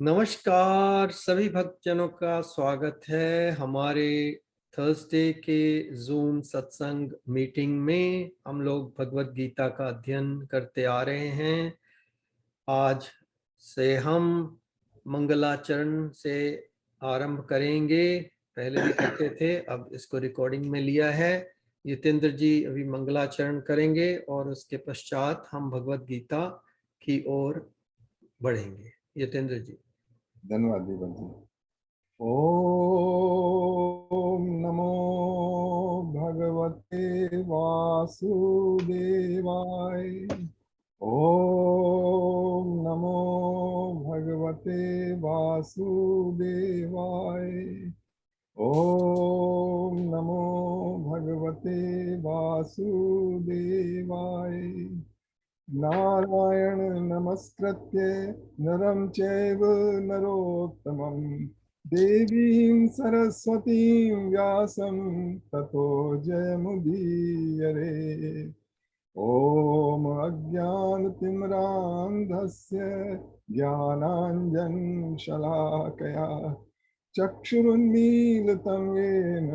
नमस्कार सभी भक्तजनों का स्वागत है हमारे थर्सडे के जूम सत्संग मीटिंग में। हम लोग भगवत गीता का अध्ययन करते आ रहे हैं। आज से हम मंगलाचरण से आरंभ करेंगे। पहले भी करते थे, अब इसको रिकॉर्डिंग में लिया है। जितेंद्र जी अभी मंगलाचरण करेंगे और उसके पश्चात हम भगवत गीता की ओर बढ़ेंगे। जितेंद्र जी। धन्यवाद दीपक जी। ओम नमो भगवते वासुदेवाय। ओम नमो भगवते वासुदेवाय। ओम नमो भगवते वासुदेवाय। नारायण नमस्कृत्य नरं चैव नरोत्तमं देवीं सरस्वतीं व्यासं ततो जयमुदीरये। ॐ अज्ञानतिमिरान्धस्य ज्ञानाञ्जनशलाकया चक्षुरुन्मीलितं येन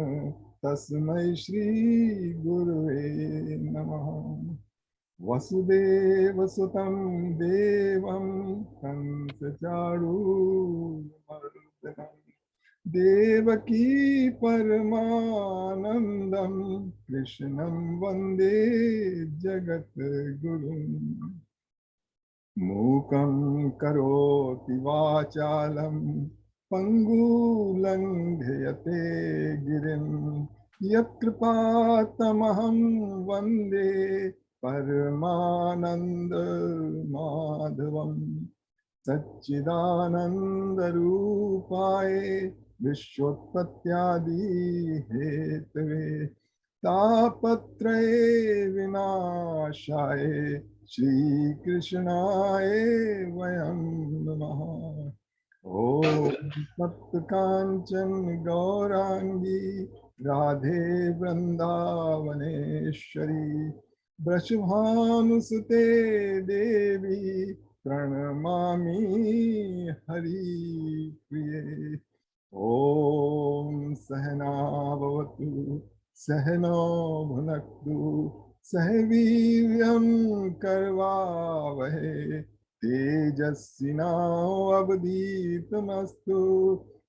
तस्मै श्रीगुरुवे नमः। वसुदेवसुतं देवं कंसचाणूरमर्दनं देवकी परमानन्दं कृष्णं वन्दे जगद्गुरुम्। मूकं करोति वाचालं पङ्गुलङ्घयते गिरिं यत्कृपातमहं वन्दे परमानन्द माधवम्। सच्चिदानन्दरूपाय विश्वोत्पत्त्यादि हेतवे तापत्रये विनाशाय श्रीकृष्णाय वयं नमः। ॐ तप्तकाञ्चन गौराङ्गी राधे वृन्दावनेश्वरी वृषभानुसुते देवी प्रणमामि हरिप्रिये। ॐ सहना भवतु सहनौ भुनक्तु सह वीर्यं करवावहै तेजस्विनावधीतमस्तु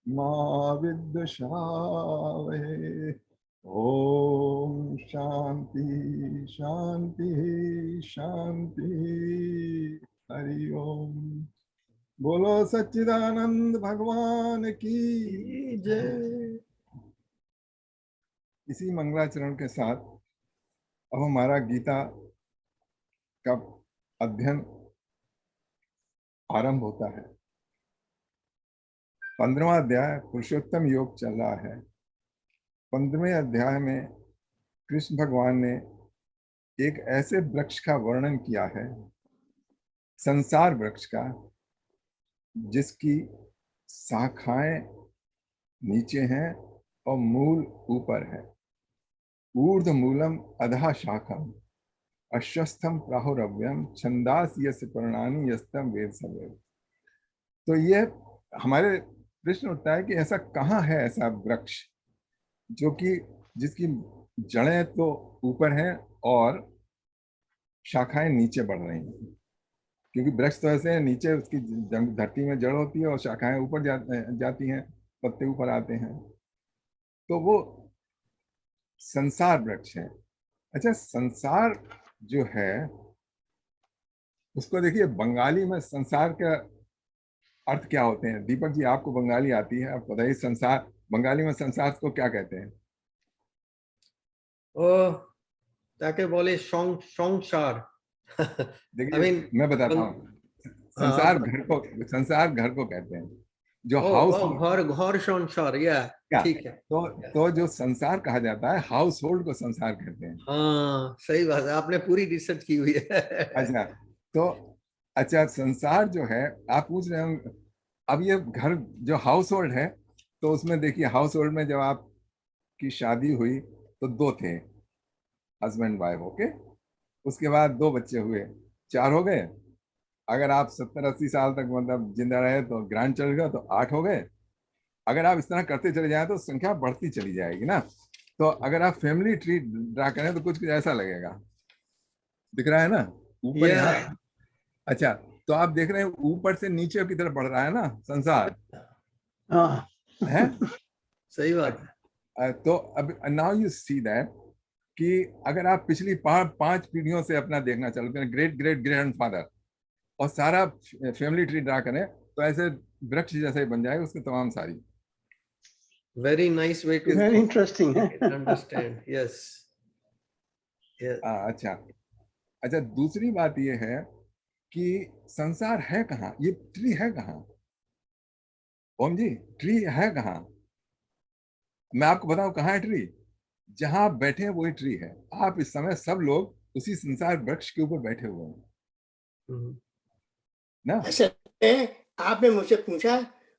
मा विद्विषावहै। ओम शांति शांति शांति। हरि ओम। बोलो सच्चिदानंद भगवान की जय। इसी मंगलाचरण के साथ अब हमारा गीता का अध्ययन आरंभ होता है। 15वां अध्याय पुरुषोत्तम योग चल रहा है। 15वें अध्याय में कृष्ण भगवान ने एक ऐसे वृक्ष का वर्णन किया है, संसार वृक्ष का, जिसकी शाखाएं नीचे हैं और मूल ऊपर है। ऊर्ध्व मूलम अधः शाखम अश्वस्थम प्राहुरव्यम छंदास यस्य पर्णानि यस्तम वेद सवेद। तो ये हमारे प्रश्न उठता है कि ऐसा कहाँ है ऐसा वृक्ष जो कि जिसकी जड़ें तो ऊपर हैं और शाखाएं नीचे बढ़ रही हैं। क्योंकि वृक्ष तो ऐसे है, नीचे उसकी धरती में जड़ होती है और शाखाएं ऊपर जाती हैं, पत्ते ऊपर आते हैं। तो वो संसार वृक्ष है। अच्छा, संसार जो है उसको देखिए, बंगाली में संसार का अर्थ क्या होते हैं? दीपक जी, आपको बंगाली आती है, आप बताइए संसार, बंगाली में संसार को क्या कहते हैं? ओ, ताके बोले संसार। आई देखिए, मीन मैं बताता हूँ। हाँ संसार घर को कहते हैं, जो ओ हाउस ओ घर घर संसार, या क्या। ठीक है। तो जो संसार कहा जाता है, हाउस होल्ड को संसार कहते हैं। हाँ सही बात है, आपने पूरी रिसर्च की हुई है। अच्छा, तो अच्छा, संसार जो है, आप पूछ रहे हो अब ये घर जो हाउस होल्ड है, तो उसमें देखिए, हाउस होल्ड में जब आपकी शादी हुई तो दो थे, हस्बैंड वाइफ, ओके। उसके बाद दो बच्चे हुए, चार हो गए। अगर आप 70-80 साल तक मतलब जिंदा रहे तो ग्रैंड चिल्ड्रन का तो 8 हो गए। अगर आप इस तरह करते चले जाएं तो संख्या बढ़ती चली जाएगी ना। तो अगर आप फैमिली ट्री ड्रा करें तो कुछ कुछ ऐसा लगेगा, दिख रहा है ना ऊपर या यहाँ। अच्छा, तो आप देख रहे हैं ऊपर से नीचे की तरफ बढ़ रहा है ना संसार, हाँ है। सही बात है। तो अब नाउ यू सी दैट कि अगर आप पिछली 5 पीढ़ियों से अपना देखना चालू करें, ग्रेट ग्रेट ग्रैंडफादर, और सारा फैमिली ट्री ड्रा करें तो ऐसे वृक्ष जैसे ही बन जाएगा उसकी तमाम सारी। Very nice way to very interesting है। अंडरस्टैंड। यस। अच्छा अच्छा, दूसरी बात ये है कि संसार है कहाँ, ये ट्री है कहाँ ओम जी, ट्री है कहाँ? मैं आपको बताऊं कहाँ है ट्री। जहां आप बैठे हैं वही ट्री है। आप इस समय सब लोग उसी संसार वृक्ष के ऊपर बैठे हुए हैं ना। ऐसा है, आपने मुझसे पूछा,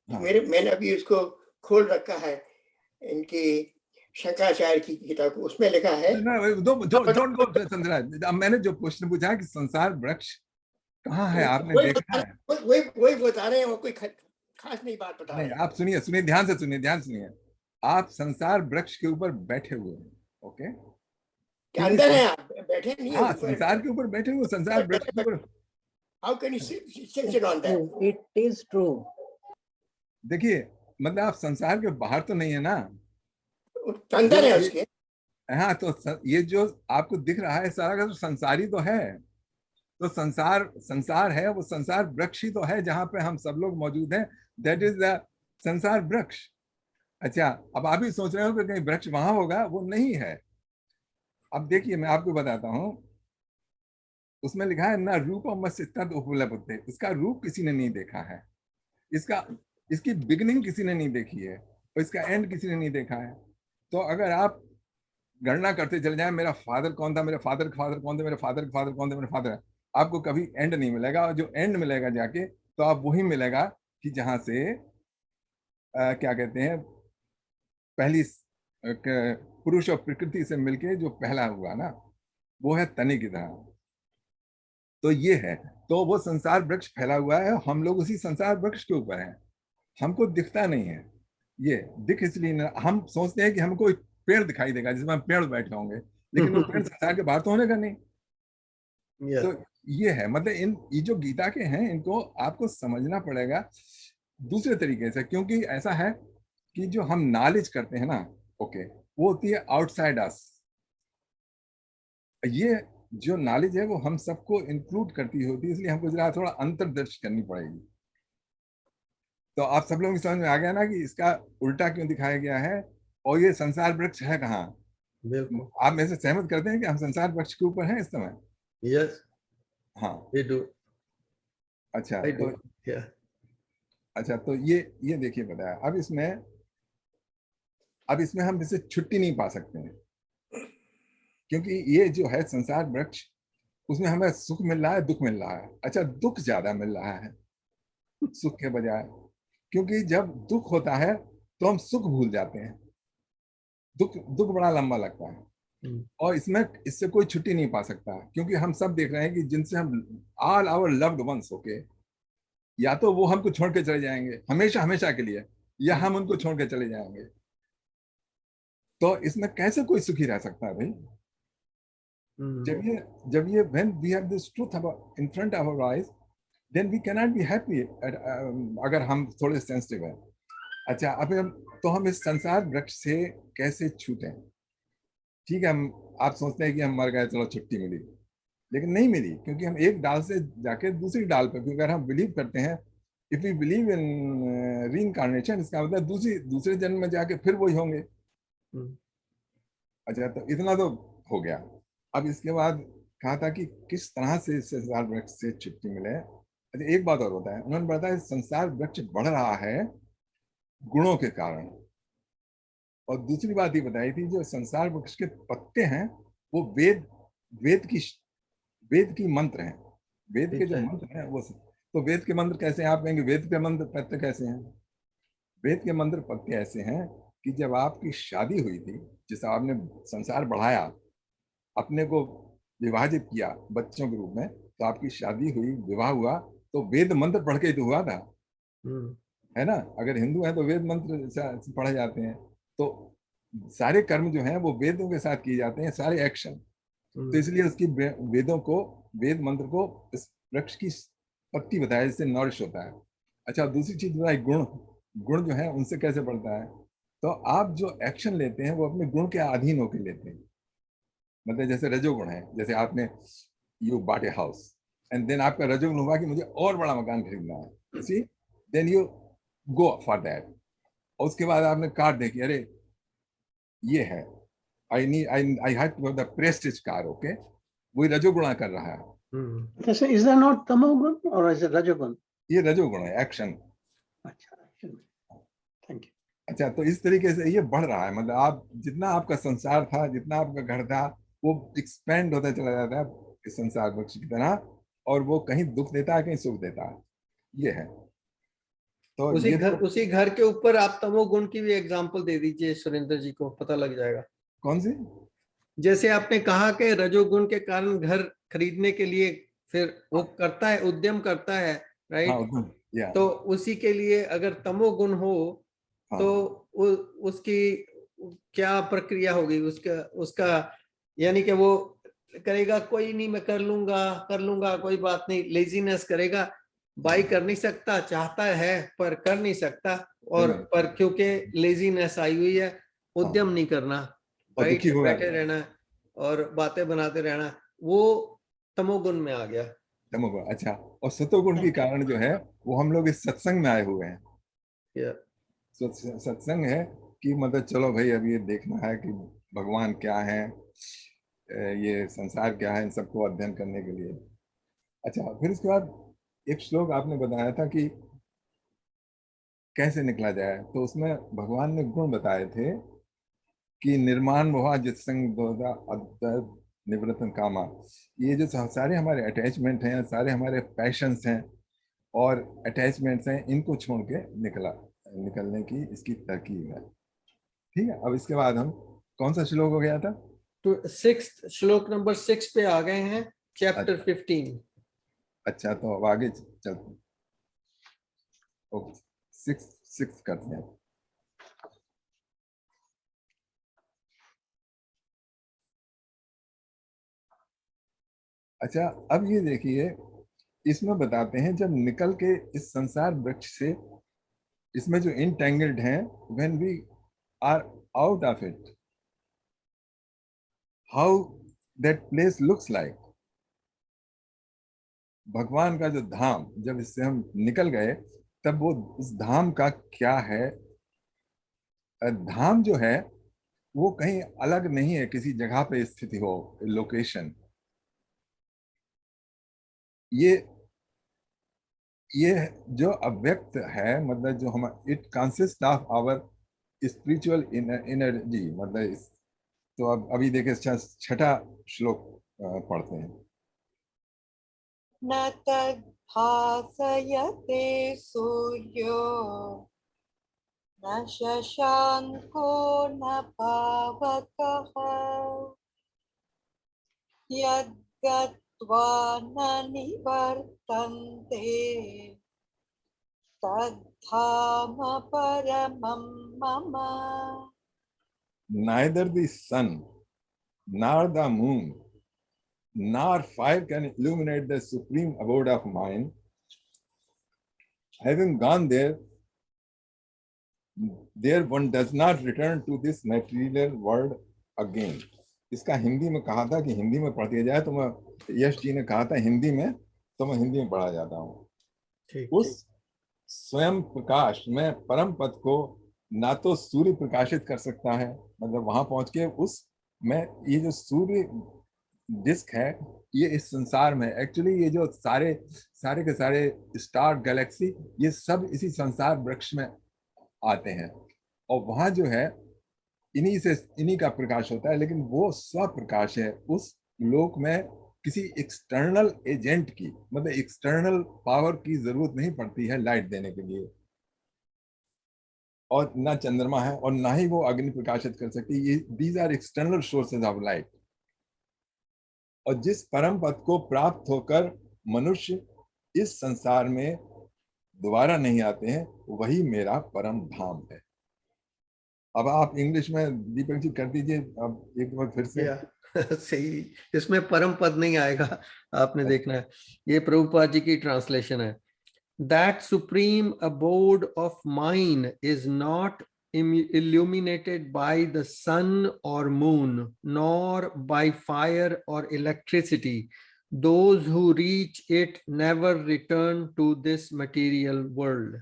हाँ। मैंने अभी उसको खोल रखा है, इनकी शंकराचार्य की किताब को, उसमें लिखा है। डोंट गो संसार। अब मैंने जो क्वेश्चन पूछा है कि संसार वृक्ष कहाँ है, आपने देखा है? वही बता रहे हैं, वो कोई खास नहीं बात बता रहे नहीं, हैं। आप सुनिए सुनिए, ध्यान से सुनिए, ध्यान से सुनिए। आप संसार वृक्ष के ऊपर बैठे हुए हैं, ओके? क्या अंदर है आप, बैठे नहीं है हाँ, ऊपर? संसार के ऊपर बैठे हुए, संसार वृक्ष के ऊपर। How can you sit on that? It is true. देखिए, मतलब आप संसार के बाहर तो नहीं है ना। अंदर है उसके। हाँ, तो ये जो आपको दिख रहा है सारा का तो संसारी तो है। तो संसार संसार है, वो संसार वृक्ष ही तो है जहां पे हम सब लोग मौजूद हैं। दैट इज द संसार वृक्ष। अच्छा, अब आप भी सोच रहे हो कि कहीं वृक्ष वहां होगा, वो नहीं है। अब देखिए, मैं आपको बताता हूँ, उसमें लिखा है ना रूपम तद उपलब्धते। इसका रूप किसी ने नहीं देखा है, इसका इसकी बिगनिंग किसी ने नहीं देखी है, और इसका एंड किसी ने नहीं देखा है। तो अगर आप गणना करते चले जाएं, मेरा फादर कौन था, मेरे फादर का फादर कौन थे, मेरे फादर का फादर कौन थे, मेरे फादर, आपको कभी एंड नहीं मिलेगा। और जो एंड मिलेगा जाके, तो आप वही मिलेगा कि जहां से क्या कहते हैं, पहली पुरुष और प्रकृति से मिलके जो पहला हुआ ना, वो है तनि की तरह। तो ये है, तो वो संसार वृक्ष फैला हुआ है, हम लोग उसी संसार वृक्ष के ऊपर हैं। हमको दिखता नहीं है, ये दिख इसलिए ना, हम सोचते हैं कि हमको एक पेड़ दिखाई देगा जिसमें हम पेड़ बैठे होंगे, लेकिन वो पेड़ संसार के बाहर तो होने का नहीं। तो ये है, मतलब ये जो गीता के हैं, इनको आपको समझना पड़ेगा दूसरे तरीके से, क्योंकि ऐसा है कि जो हम नॉलेज करते हैं ना, ओके, वो होती है आउटसाइड अस। ये जो नॉलेज है वो हम सबको इंक्लूड करती होती है, इसलिए हमको जरा थोड़ा अंतर्दृष्टि करनी पड़ेगी। तो आप सब लोगों की समझ में आ गया ना कि इसका उल्टा क्यों दिखाया गया है, और ये संसार वृक्ष है कहाँ। बिल्कुल। आप मेरे से सहमत करते हैं कि हम संसार वृक्ष के ऊपर हैं इस समय? यस, हाँ। we do. अच्छा, I तो do. Yeah. अच्छा, तो ये देखिए बताया। अब इसमें हम जैसे छुट्टी नहीं पा सकते हैं, क्योंकि ये जो है संसार वृक्ष, उसमें हमें सुख मिल रहा है, दुख मिल रहा है। अच्छा, दुख ज्यादा मिल रहा है सुख के बजाय, क्योंकि जब दुख होता है तो हम सुख भूल जाते हैं। दुख दुख बड़ा लंबा लगता है, और इसमें इससे कोई छुट्टी नहीं पा सकता, क्योंकि हम सब देख रहे हैं कि जिनसे हम all our loved ones, okay, या तो वो हमको छोड़ के चले जाएंगे हमेशा हमेशा के लिए, या हम उनको छोड़ के चले जाएंगे। तो इसमें कैसे कोई सुखी रह सकता है भाई? जब ये when we have this truth about in front of our eyes, then we cannot be happy अगर हम थोड़े सेंसिटिव हैं। अच्छा, अब हम इस संसार वृक्ष से कैसे छूटें? ठीक है, आप सोचते हैं कि हम मर गए, चलो छुट्टी मिली, लेकिन नहीं मिली, क्योंकि हम एक डाल से जाके दूसरी डाल पर, क्योंकि अगर हम बिलीव करते हैं, if we believe in reincarnation, इसका मतलब दूसरे जन्म में जाके फिर वही होंगे। अच्छा, तो इतना तो हो गया। अब इसके बाद कहा था कि किस तरह से इस संसार वृक्ष से छुट्टी मिले। अच्छा, एक बात और बताया उन्होंने, बताया संसार वृक्ष बढ़ रहा है गुणों के कारण। और दूसरी बात ये बताई थी, जो संसार वृक्ष के पत्ते हैं वो वेद की मंत्र हैं। वेद के जो मंत्र हैं वो, तो वेद के मंत्र कैसे हैं? आप कहेंगे वेद के मंत्र पत्ते कैसे हैं? वेद के मंत्र पत्ते ऐसे हैं कि जब आपकी शादी हुई थी, जिस आपने संसार बढ़ाया, अपने को विभाजित किया बच्चों के रूप में, तो आपकी शादी हुई, विवाह हुआ, तो वेद मंत्र पढ़ के ही तो हुआ था, हम्म, है ना। अगर हिंदू हैं तो वेद मंत्र से पढ़े जाते हैं, तो सारे कर्म जो हैं वो वेदों के साथ किए जाते हैं, सारे एक्शन। तो इसलिए उसकी वेदों को, वेद मंत्र को इस वृक्ष की पत्ती बताया जिससे नॉरिश होता है। अच्छा, दूसरी चीज बताई, गुण। गुण जो है उनसे कैसे बढ़ता है, तो आप जो एक्शन लेते हैं वो अपने गुण के अधीन होकर लेते हैं। मतलब जैसे रजोगुण है, जैसे आपने you bought a house and then आपका रजोगुण हुआ कि मुझे और बड़ा मकान खरीदना है, see, then you go for that. और उसके बाद आपने कार देखी, अरे ये है, I need I have to have the prestige car, okay, वही रजोगुणा कर रहा है। Is that not tamogun or is it rajogun? ये रजोगुण है, एक्शन। अच्छा, thank you. अच्छा, तो इस तरीके से ये बढ़ रहा है, मतलब आप जितना आपका संसार था, जितना आपका घर था, वो एक्सपेंड होता चला जाता है इस संसार वृक्ष की तरह, और वो कहीं दुख देता है, कहीं सुख देता है। ये है। तो उसी घर के ऊपर आप तमोगुण की भी एग्जांपल दे दीजिए सुरेंद्र जी को, पता लग जाएगा। कौन सी? जैसे आपने कहा कि रजोगुण के कारण घर खरीदने के लिए फिर वो करता है, उद्यम करता है, राइट? या तो उसी के लिए अगर तमोगुण हो तो उसकी क्या प्रक्रिया होगी, उसका यानी कि वो करेगा, कोई नहीं मैं कर लूंगा, कोई बात नहीं, लेजीनेस करेगा, बाई कर नहीं सकता, चाहता है पर कर नहीं सकता, और पर क्योंकि लेजीनेस आई हुई है, उद्यम नहीं करना, राइट, बैठे रहना और बातें बनाते रहना, वो तमोगुण में आ गया। तमोगुण। अच्छा, और सतोगुण के कारण जो है वो हम लोग इस सत्संग में आए हुए हैं। सत्संग है कि मतलब चलो भाई अब ये देखना है कि भगवान क्या है, ये संसार क्या है, इन सबको अध्ययन करने के लिए। अच्छा, फिर उसके बाद एक श्लोक आपने बताया था कि कैसे निकला जाए, तो उसमें भगवान ने गुण बताए थे कि निर्माण मोहा जित्संग निवृत्तन कामा। ये जो सारे हमारे अटैचमेंट हैं, सारे हमारे पैशंस हैं और अटैचमेंट्स हैं, इनको छोड़ के निकलने की इसकी तरकीब है। ठीक है, अब इसके बाद हम कौन सा श्लोक हो गया था? तो श्लोक नंबर 6 पे आ गए हैं, चैप्टर 15। अच्छा, तो अब आगे चलते हैं। ओके, 6 करते हैं। अच्छा, अब ये देखिए, इसमें बताते हैं जब निकल के इस संसार वृक्ष से, इसमें जो इंटेंगल्ड हैं, when we are out of it, how that place looks like. भगवान का जो धाम, जब इससे हम निकल गए, तब वो उस धाम का क्या है। धाम जो है वो कहीं अलग नहीं है, किसी जगह पे स्थिति हो, लोकेशन। ये जो अव्यक्त है, मतलब जो हम, it consist of our spiritual energy, मतलब तो अब अभी देखिए 6ठा श्लोक पढ़ते हैं। न तद्भासयते सूर्यो न शशांको न पावकः यद्गत्वा न निवर्तन्ते तद्धाम परमं मम। Neither the sun nor the moon nor fire can illuminate the supreme abode of mind. Having gone there, one does not return to this material world again. इसका हिंदी में कहा था कि हिंदी में पढ़ दिया जाए, तो मैं, यश जी ने कहा था हिंदी में, तो मैं हिंदी में पढ़ा जाता हूँ। उस स्वयं प्रकाश में परम पद को ना तो सूर्य प्रकाशित कर सकता है, मतलब वहां पहुंच के उस में, ये जो सूर्य डिस्क है, ये इस संसार में एक्चुअली, ये जो सारे के सारे स्टार गैलेक्सी, ये सब इसी संसार वृक्ष में आते हैं, और वहां जो है इन्हीं का प्रकाश होता है। लेकिन वो स्वप्रकाश है, उस लोक में किसी एक्सटर्नल एजेंट की, मतलब एक्सटर्नल पावर की जरूरत नहीं पड़ती है लाइट देने के लिए, और ना चंद्रमा है और ना ही वो अग्नि प्रकाशित कर सकती। ये these are external sources of light. और जिस परम पद को प्राप्त होकर मनुष्य इस संसार में दोबारा नहीं आते हैं, वही मेरा परम धाम है। अब आप इंग्लिश में दीपक जी कर दीजिए अब एक बार फिर से। सही, इसमें परम पद नहीं आएगा, आपने देखना है। ये प्रभुपाद जी की ट्रांसलेशन है। That supreme abode of mine is not illuminated by the sun or moon, nor by fire or electricity. Those who reach it never return to this material world.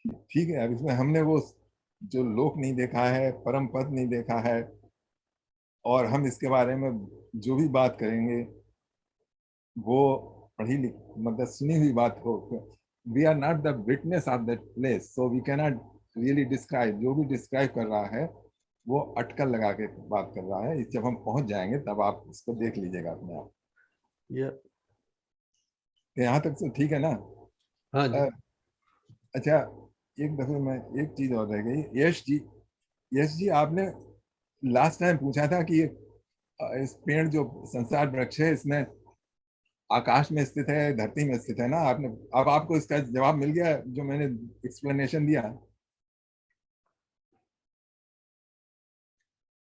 ठीक है, अब इसमें हमने वो जो लोक नहीं देखा है, परम पद नहीं देखा है, और हम इसके बारे में जो भी बात करेंगे वो पढ़ी मतलब सुनी हुई बात हो। We are not the witness of that place, so we can not really describe. जो भी डिस्क्राइब कर रहा है वो अटकल लगा के बात कर रहा है। जब हम पहुंच जाएंगे तब आप इसको देख लीजिएगा अपने आप। यहाँ तक तो ठीक है ना? हाँ जी। अच्छा, एक दफे मैं एक चीज और रह गई। यश जी आपने लास्ट टाइम पूछा था कि इस पेड़ जो संसार वृक्ष है इसमें आकाश में स्थित है, धरती में स्थित है ना? आपने, अब आपको इसका जवाब मिल गया जो मैंने एक्सप्लेनेशन दिया?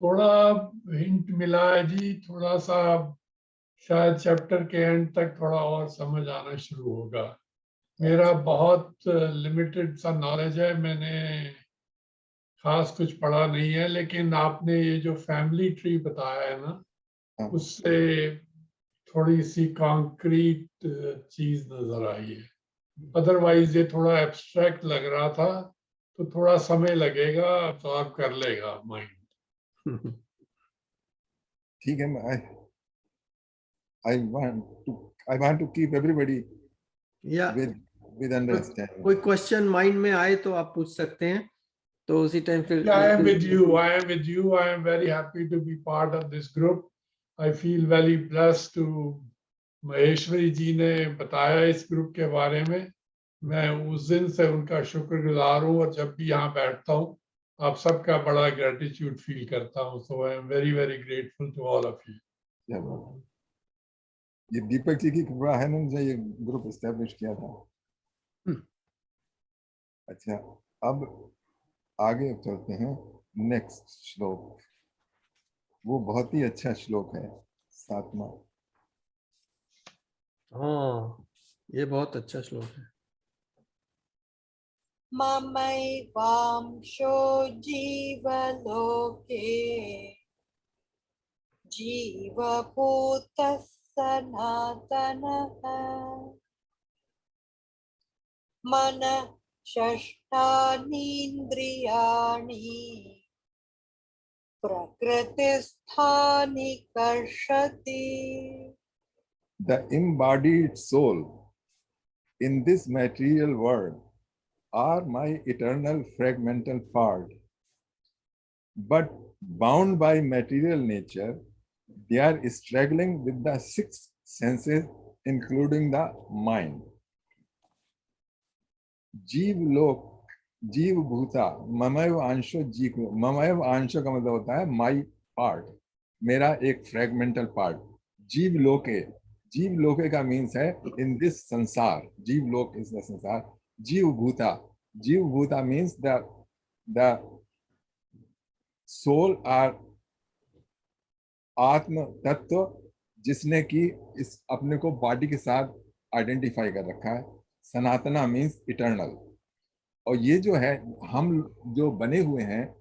थोड़ा हिंट मिला है जी, थोड़ा सा शायद चैप्टर के एंड तक थोड़ा और समझ आना शुरू होगा। मेरा बहुत लिमिटेड सा नॉलेज है, मैंने खास कुछ पढ़ा नहीं है, लेकिन आपने ये जो फैमिली ट्री बताया है ना, उससे थोड़ी सी कॉन्क्रीट चीज नजर आई है। अदरवाइज ये थोड़ा एब्स्ट्रैक्ट लग रहा था, तो थोड़ा समय लगेगा, अब्सॉर्ब कर लेगा माइंड। ठीक है, I want to keep everybody with understanding. कोई क्वेश्चन माइंड में आए तो आप पूछ सकते हैं, तो उसी टाइम फिर। I am with you. I am very happy to be part of this group. I feel very blessed to Maheshwari जी ने बताया इस ग्रुप के बारे में। मैं उस दिन से उनका शुक्रगुजार हूँ, और जब भी यहाँ बैठता हूँ आप सबका बड़ा ग्रेटिट्यूड फील करता हूँ। So I am very very grateful to all of you. ये दीपक जी की कृपा है ना, मुझे ये ग्रुप एस्टेब्लिश किया था। अच्छा, अब आगे चलते हैं। नेक्स्ट श्लोक, वो बहुत ही अच्छा श्लोक है, 7वां। हाँ, ये बहुत अच्छा श्लोक है। ममैवांशो जीवलोके जीवभूतः सनातनः मनः षष्ठानीन्द्रियाणि प्रकृतिस्थानि कर्षति। The embodied soul in this material world are my eternal fragmental part, but bound by material nature, they are struggling with the 6 senses, including the mind. जीव लोक, जीव भूता, ममैव अंशो जीव। ममैव अंशो का मतलब होता है माई पार्ट, मेरा एक फ्रेगमेंटल पार्ट। जीव लोके, जीव लोके का मीन्स है इन दिस संसार। जीव लोक इज द संसार। जीव भूता, जीव भूता मीन्स द सोल आर आत्म तत्व, जिसने कि इस अपने को बॉडी के साथ आइडेंटिफाई कर रखा है। सनातना मीन्स इटर्नल। और ये जो है, हम जो बने हुए हैं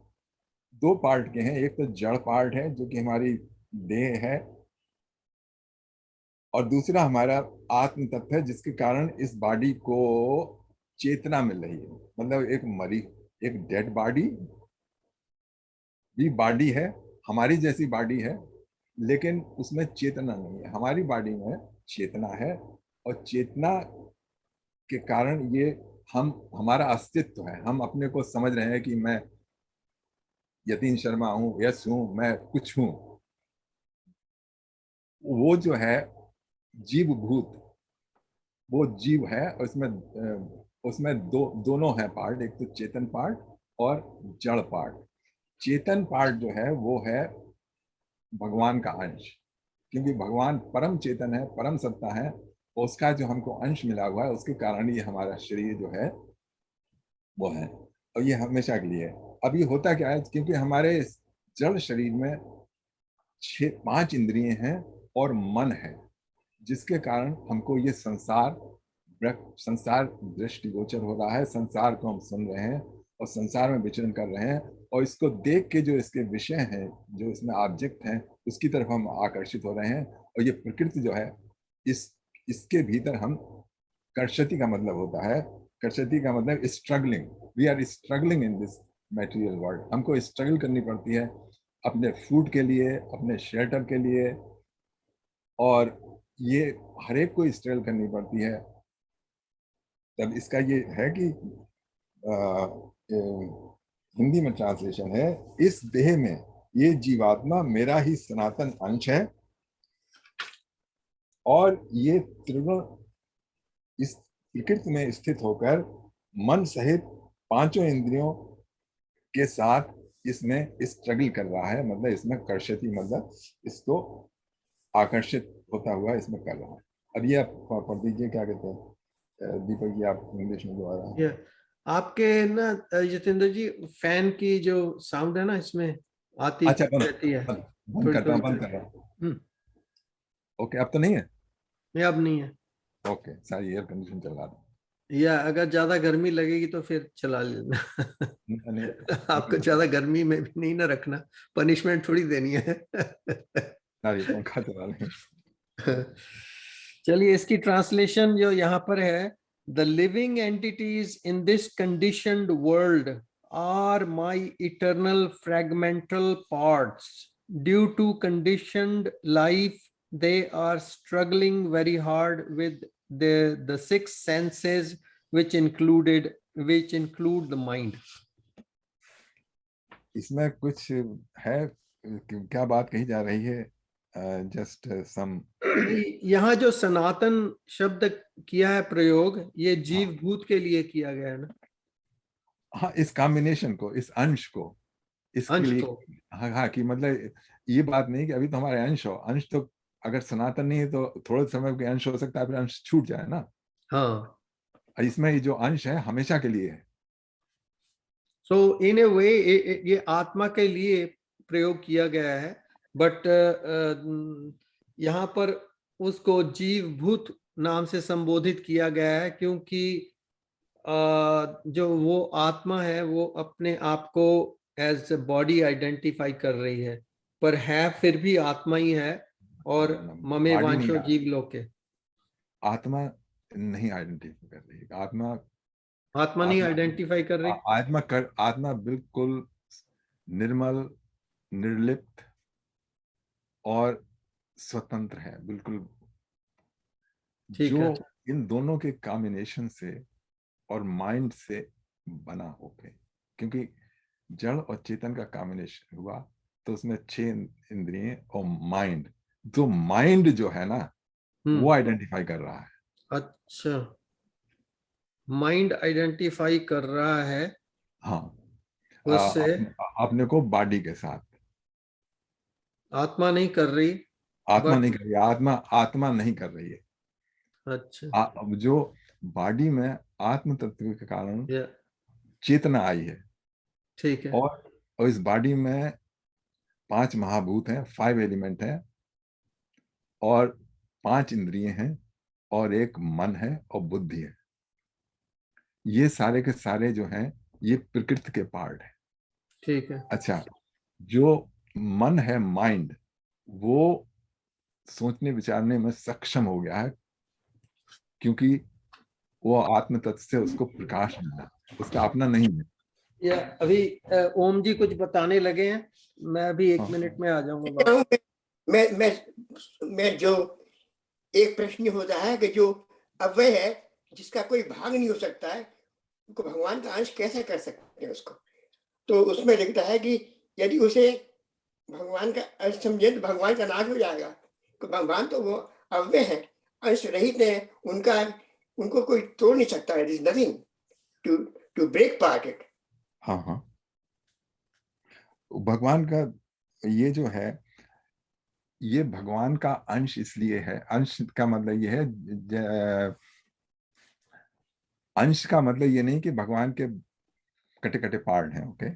2 पार्ट के हैं। एक तो जड़ पार्ट है जो कि हमारी देह है, और दूसरा हमारा आत्म तत्व है, जिसके कारण इस बॉडी को चेतना मिल रही है। मतलब एक डेड बॉडी भी बॉडी है, हमारी जैसी बॉडी है, लेकिन उसमें चेतना नहीं है। हमारी बॉडी में चेतना है, और चेतना के कारण ये हमारा अस्तित्व है। हम अपने को समझ रहे हैं कि मैं यतीन शर्मा हूं, यश हूं, मैं कुछ हूं। वो जो है जीव भूत, वो जीव है, और उसमें दोनों है पार्ट। एक तो चेतन पार्ट और जड़ पार्ट। चेतन पार्ट जो है वो है भगवान का अंश, क्योंकि भगवान परम चेतन है, परम सत्ता है, उसका जो हमको अंश मिला हुआ है उसके कारण ये हमारा शरीर जो है वो है, और ये हमेशा के लिए है। अब ये होता क्या है, क्योंकि हमारे जड़ शरीर में 5 इंद्रिय हैं और मन है, जिसके कारण हमको ये संसार दृष्टिगोचर हो रहा है, संसार को हम सुन रहे हैं और संसार में विचरण कर रहे हैं, और इसको देख के जो इसके विषय हैं, जो इसमें ऑब्जेक्ट हैं, उसकी तरफ हम आकर्षित हो रहे हैं। और ये प्रकृति जो है, इसके भीतर हम, कर्षति का मतलब होता है, कर्षति का मतलब struggling, we are struggling in this material world. हमको स्ट्रगल करनी पड़ती है अपने फूड के लिए, अपने शेल्टर के लिए, और ये हर एक को स्ट्रगल करनी पड़ती है। तब इसका ये है कि हिंदी में ट्रांसलेशन है, इस देह में ये जीवात्मा मेरा ही सनातन अंश है, और ये त्रिगुण इस प्रकृति में स्थित होकर मन सहित 5 इंद्रियों के साथ इसमें स्ट्रगल कर रहा है। मतलब इसमें कर्षति मतलब इसको आकर्षित होता हुआ इसमें कर रहा है। अब ये आप पढ़ दीजिए, क्या कहते हैं दीपक जी, आप इंग्लिश में दोबारा। आपके ना जितेंद्र जी, फैन की जो साउंड है ना इसमें आती अच्छा, रहती है, बंद करता हूँ, बंद कर रहा हूँ। ओके, अब तो नहीं है? अब नहीं है। ओके, सारी एयर कंडीशन चला रहा हूँ। या अगर ज्यादा गर्मी लगेगी तो फिर चला लेना। नहीं, आपको ज्यादा गर्मी में भी नहीं ना रखना, पनिशमेंट थोड़ी देनी है। सारी पंखा चला लें। चलिए, इसकी ट्रांसलेशन जो यहाँ पर है, the living entities in this conditioned world are my eternal fragmental parts. Due to conditioned life they are struggling very hard with the 6 senses which include the mind. इसमें कुछ है, क्या बात कही जा रही है? जस्ट सम यहाँ जो सनातन शब्द किया है प्रयोग, ये जीव भूत के लिए किया गया है ना। हाँ, इस कॉम्बिनेशन को, इस अंश को, इसके अंश लिए। को। हाँ, कि मतलब ये बात नहीं कि अभी तो हमारे अंश हो, अंश तो अगर सनातन नहीं है तो थोड़े समय के अंश हो सकता है, फिर अंश छूट जाए ना। हाँ, इसमें ये जो अंश है हमेशा के लिए है। सो इन ए वे ये आत्मा के लिए प्रयोग किया गया है, बट यहाँ पर उसको जीव भूत नाम से संबोधित किया गया है, क्योंकि जो वो आत्मा है वो अपने आप को एज बॉडी आइडेंटिफाई कर रही है, पर है फिर भी आत्मा ही है, और ममे बॉडी नहीं वांशो है। जीव लोके। आत्मा नहीं आइडेंटिफाई कर रही है। आत्मा नहीं आइडेंटिफाई कर रही। आत्मा बिल्कुल निर्मल, निर्लिप्त और स्वतंत्र है, बिल्कुल। ठीक जो है। इन दोनों के कॉम्बिनेशन से और माइंड से बना होके, क्योंकि जड़ और चेतन का कॉम्बिनेशन हुआ तो उसमें 6 इंद्रिय और माइंड, जो माइंड जो है ना वो आइडेंटिफाई कर रहा है। अच्छा, माइंड आइडेंटिफाई कर रहा है। हाँ, उससे अपने को बॉडी के साथ। आत्मा नहीं कर रही। आत्मा नहीं कर रही, आत्मा नहीं कर रही है। अच्छा, अब जो बॉडी में आत्म तत्व के कारण या चेतना आई है, ठीक है। और इस बॉडी में 5 महाभूत हैं, 5 एलिमेंट हैं, और 5 इंद्रिय हैं, और एक मन है और बुद्धि है। ये सारे के सारे जो हैं ये प्रकृति के पार्ट है। ठीक है। अच्छा, जो मन है, माइंड, वो सोचने विचारने में सक्षम हो गया है, क्योंकि वो आत्म तत्व से उसको प्रकाश मिला, उसका अपना नहीं है। या अभी ओम जी कुछ बताने लगे हैं, मैं अभी 1 मिनट में आ जाऊंगा। मैं जो एक प्रश्न होता है कि जो अव्यय है, जिसका कोई भाग नहीं हो सकता है, उनको भगवान का अंश कैसे कर सकते हैं उसको? तो उसमें लिखता है कि यदि उसे भगवान का अंश समझे तो भगवान का नाश हो जाएगा। तो भगवान तो वो अव्यय है, अंश रहित है, उनको कोई तोड़ नहीं सकता है। Nothing to break part it. हाँ, भगवान का ये जो है, ये भगवान का अंश इसलिए है, अंश का मतलब ये है, अंश का मतलब ये नहीं कि भगवान के कटे कटे पार्ट हैं, ओके।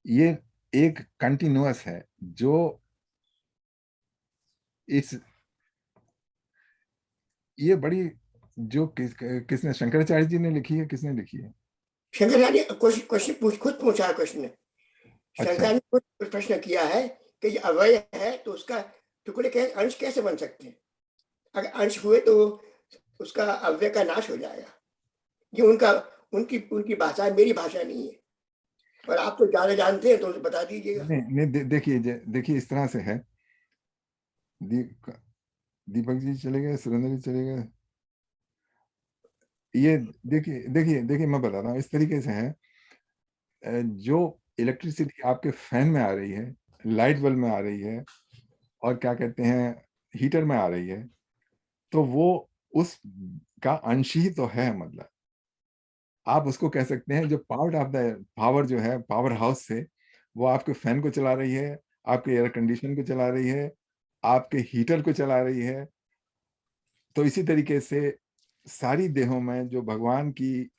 ये एक कंटिन्यूअस है जो इस, ये बड़ी जो किसने, शंकराचार्य जी ने लिखी है, किसने लिखी है? शंकराचार्य क्वेश्चन खुद पूछा क्वेश्चन ने। अच्छा। शंकर ने खुद प्रश्न किया है कि ये अवयव है तो उसका टुकड़े के अंश कैसे बन सकते हैं? अगर अंश हुए तो उसका अव्यय का नाश हो जाएगा। ये उनका उनकी भाषा है, मेरी भाषा नहीं है। और आप तो ज्यादा जानते हैं तो बता दीजिएगा। नहीं, देखिए इस तरह से है। दीपक जी चले गए, सुरेंद्र जी चले गए। ये देखिए मैं बताता हूँ, इस तरीके से है, जो इलेक्ट्रिसिटी आपके फैन में आ रही है, लाइट बल्ब में आ रही है, और क्या कहते हैं हीटर में आ रही है, तो वो उस का अंश ही तो है। मतलब आप उसको कह सकते हैं जो पार्ट ऑफ द पावर जो है पावर हाउस से, वो आपके फैन को चला रही है, आपके एयर कंडीशन को चला रही है, आपके हीटर को चला रही है। तो इसी तरीके से सारी देहों में जो भगवान की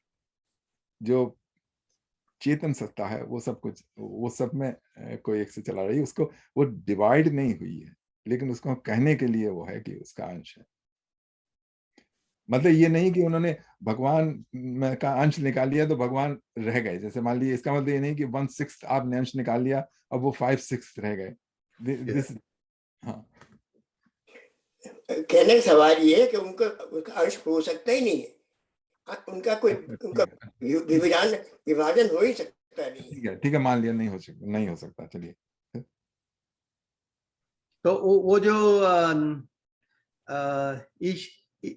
जो चेतन सत्ता है, वो सब कुछ, वो सब में कोई एक से चला रही है उसको। वो डिवाइड नहीं हुई है, लेकिन उसको कहने के लिए वो है कि उसका अंश है। मतलब ये नहीं कि उन्होंने भगवान में का अंश निकाल लिया तो भगवान रह गए। जैसे मान लीजिए, इसका मतलब ये नहीं कि 1/6 आपने अंश निकाल लिया, अब वो 5/6 रह गए। दिस हाँ, कहने का सवाल ये है कि उनका अंश हो सकता ही नहीं है। उनका कोई उनका विभाजन हो ही सकता नहीं। ठीक है, मान लिया, नहीं हो सकता, चलिए। तो वो जो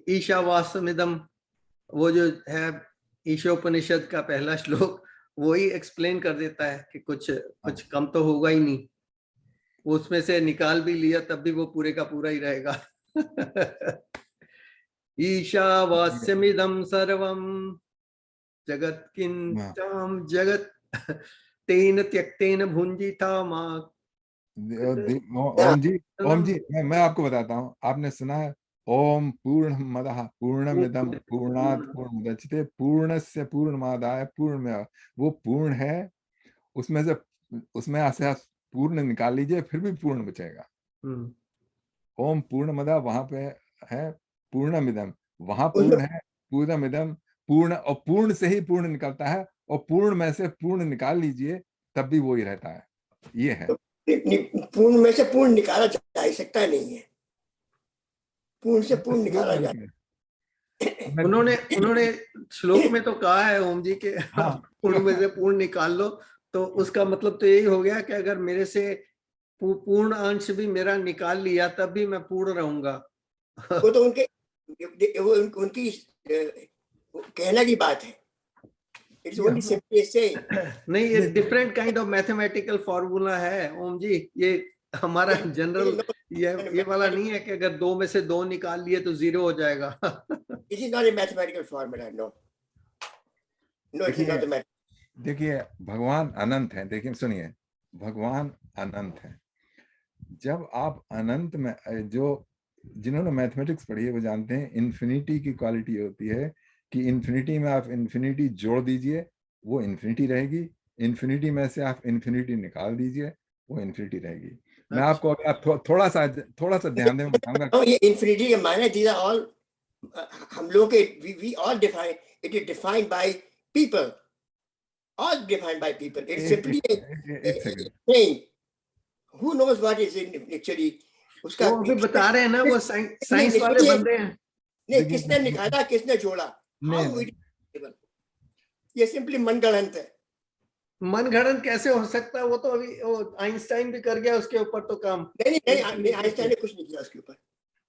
ईशावास्यमिदं, वो जो है ईशोपनिषद का पहला श्लोक, वो ही एक्सप्लेन कर देता है कि कुछ कम तो होगा ही नहीं। वो उसमें से निकाल भी लिया तब भी वो पूरे का पूरा ही रहेगा। ईशावास्यमिदं सर्वं जगत किंचन जगत तेन त्यक्तेन भुंजिता मा। ओम जी, मैं आपको बताता हूँ, आपने सुना है ओम पूर्णमदः पूर्णमिदं पूर्णात् पूर्णमुदच्यते पूर्णस्य पूर्णमादाय पूर्णमेव। वो पूर्ण है, उसमें से आप पूर्ण निकाल लीजिए, फिर भी पूर्ण बचेगा। ओम पूर्णमदः वहां पे है, पूर्णमिदं वहां पूर्ण है, पूर्णमिदं पूर्ण, और पूर्ण से ही पूर्ण निकलता है, और पूर्ण में से पूर्ण निकाल लीजिए तब भी वो ही रहता है। ये है, पूर्ण में से पूर्ण निकाला जा सकता नहीं है। पूर्ण से पूर्ण निकाला जाए। उन्होंने श्लोक में तो कहा है ओम जी के हाँ, पूर्ण में से पूर्ण निकाल लो, तो उसका मतलब तो यही हो गया कि अगर मेरे से पूर्ण अंश भी मेरा निकाल लिया तब भी मैं पूर्ण रहूंगा। वो तो उनकी कहना की बात है। It's only simply saying. नहीं, ये different kind of mathematical formula है ओम जी। ये हमारा जनरल ये वाला नहीं है कि अगर 2 में से 2 निकाल लिए तो 0 हो जाएगा। It is not a mathematical formula, no. No, it is not a math. देखिए भगवान अनंत है। देखिए सुनिए, भगवान अनंत है। जब आप अनंत में, जो जिन्होंने मैथमेटिक्स पढ़ी है वो जानते हैं इन्फिनिटी की क्वालिटी होती है कि इन्फिनिटी में आप इन्फिनिटी जोड़ दीजिए वो इन्फिनिटी रहेगी, इन्फिनिटी में से आप इन्फिनिटी निकाल दीजिए वो इन्फिनिटी रहेगी। मैं आपको अगर आप थोड़ा सा ध्यान दें, बताऊंगा। ये इन्फिनिटी के माने these are all हम लोग के we all define, it is defined by people, all defined by people. It's simply a saying. Who knows what is in actually उसका वो अभी बता रहे हैं ना, वो साइंस वाले बंदे हैं। नहीं, किसने निकाला किसने जोड़ा, ये सिंपली मनगढ़ंत है। मनगढ़ंत कैसे हो सकता है? वो तो अभी आइंस्टाइन भी कर गया उसके ऊपर तो काम। नहीं आइंस्टाइन ने कुछ नहीं किया उसके ऊपर।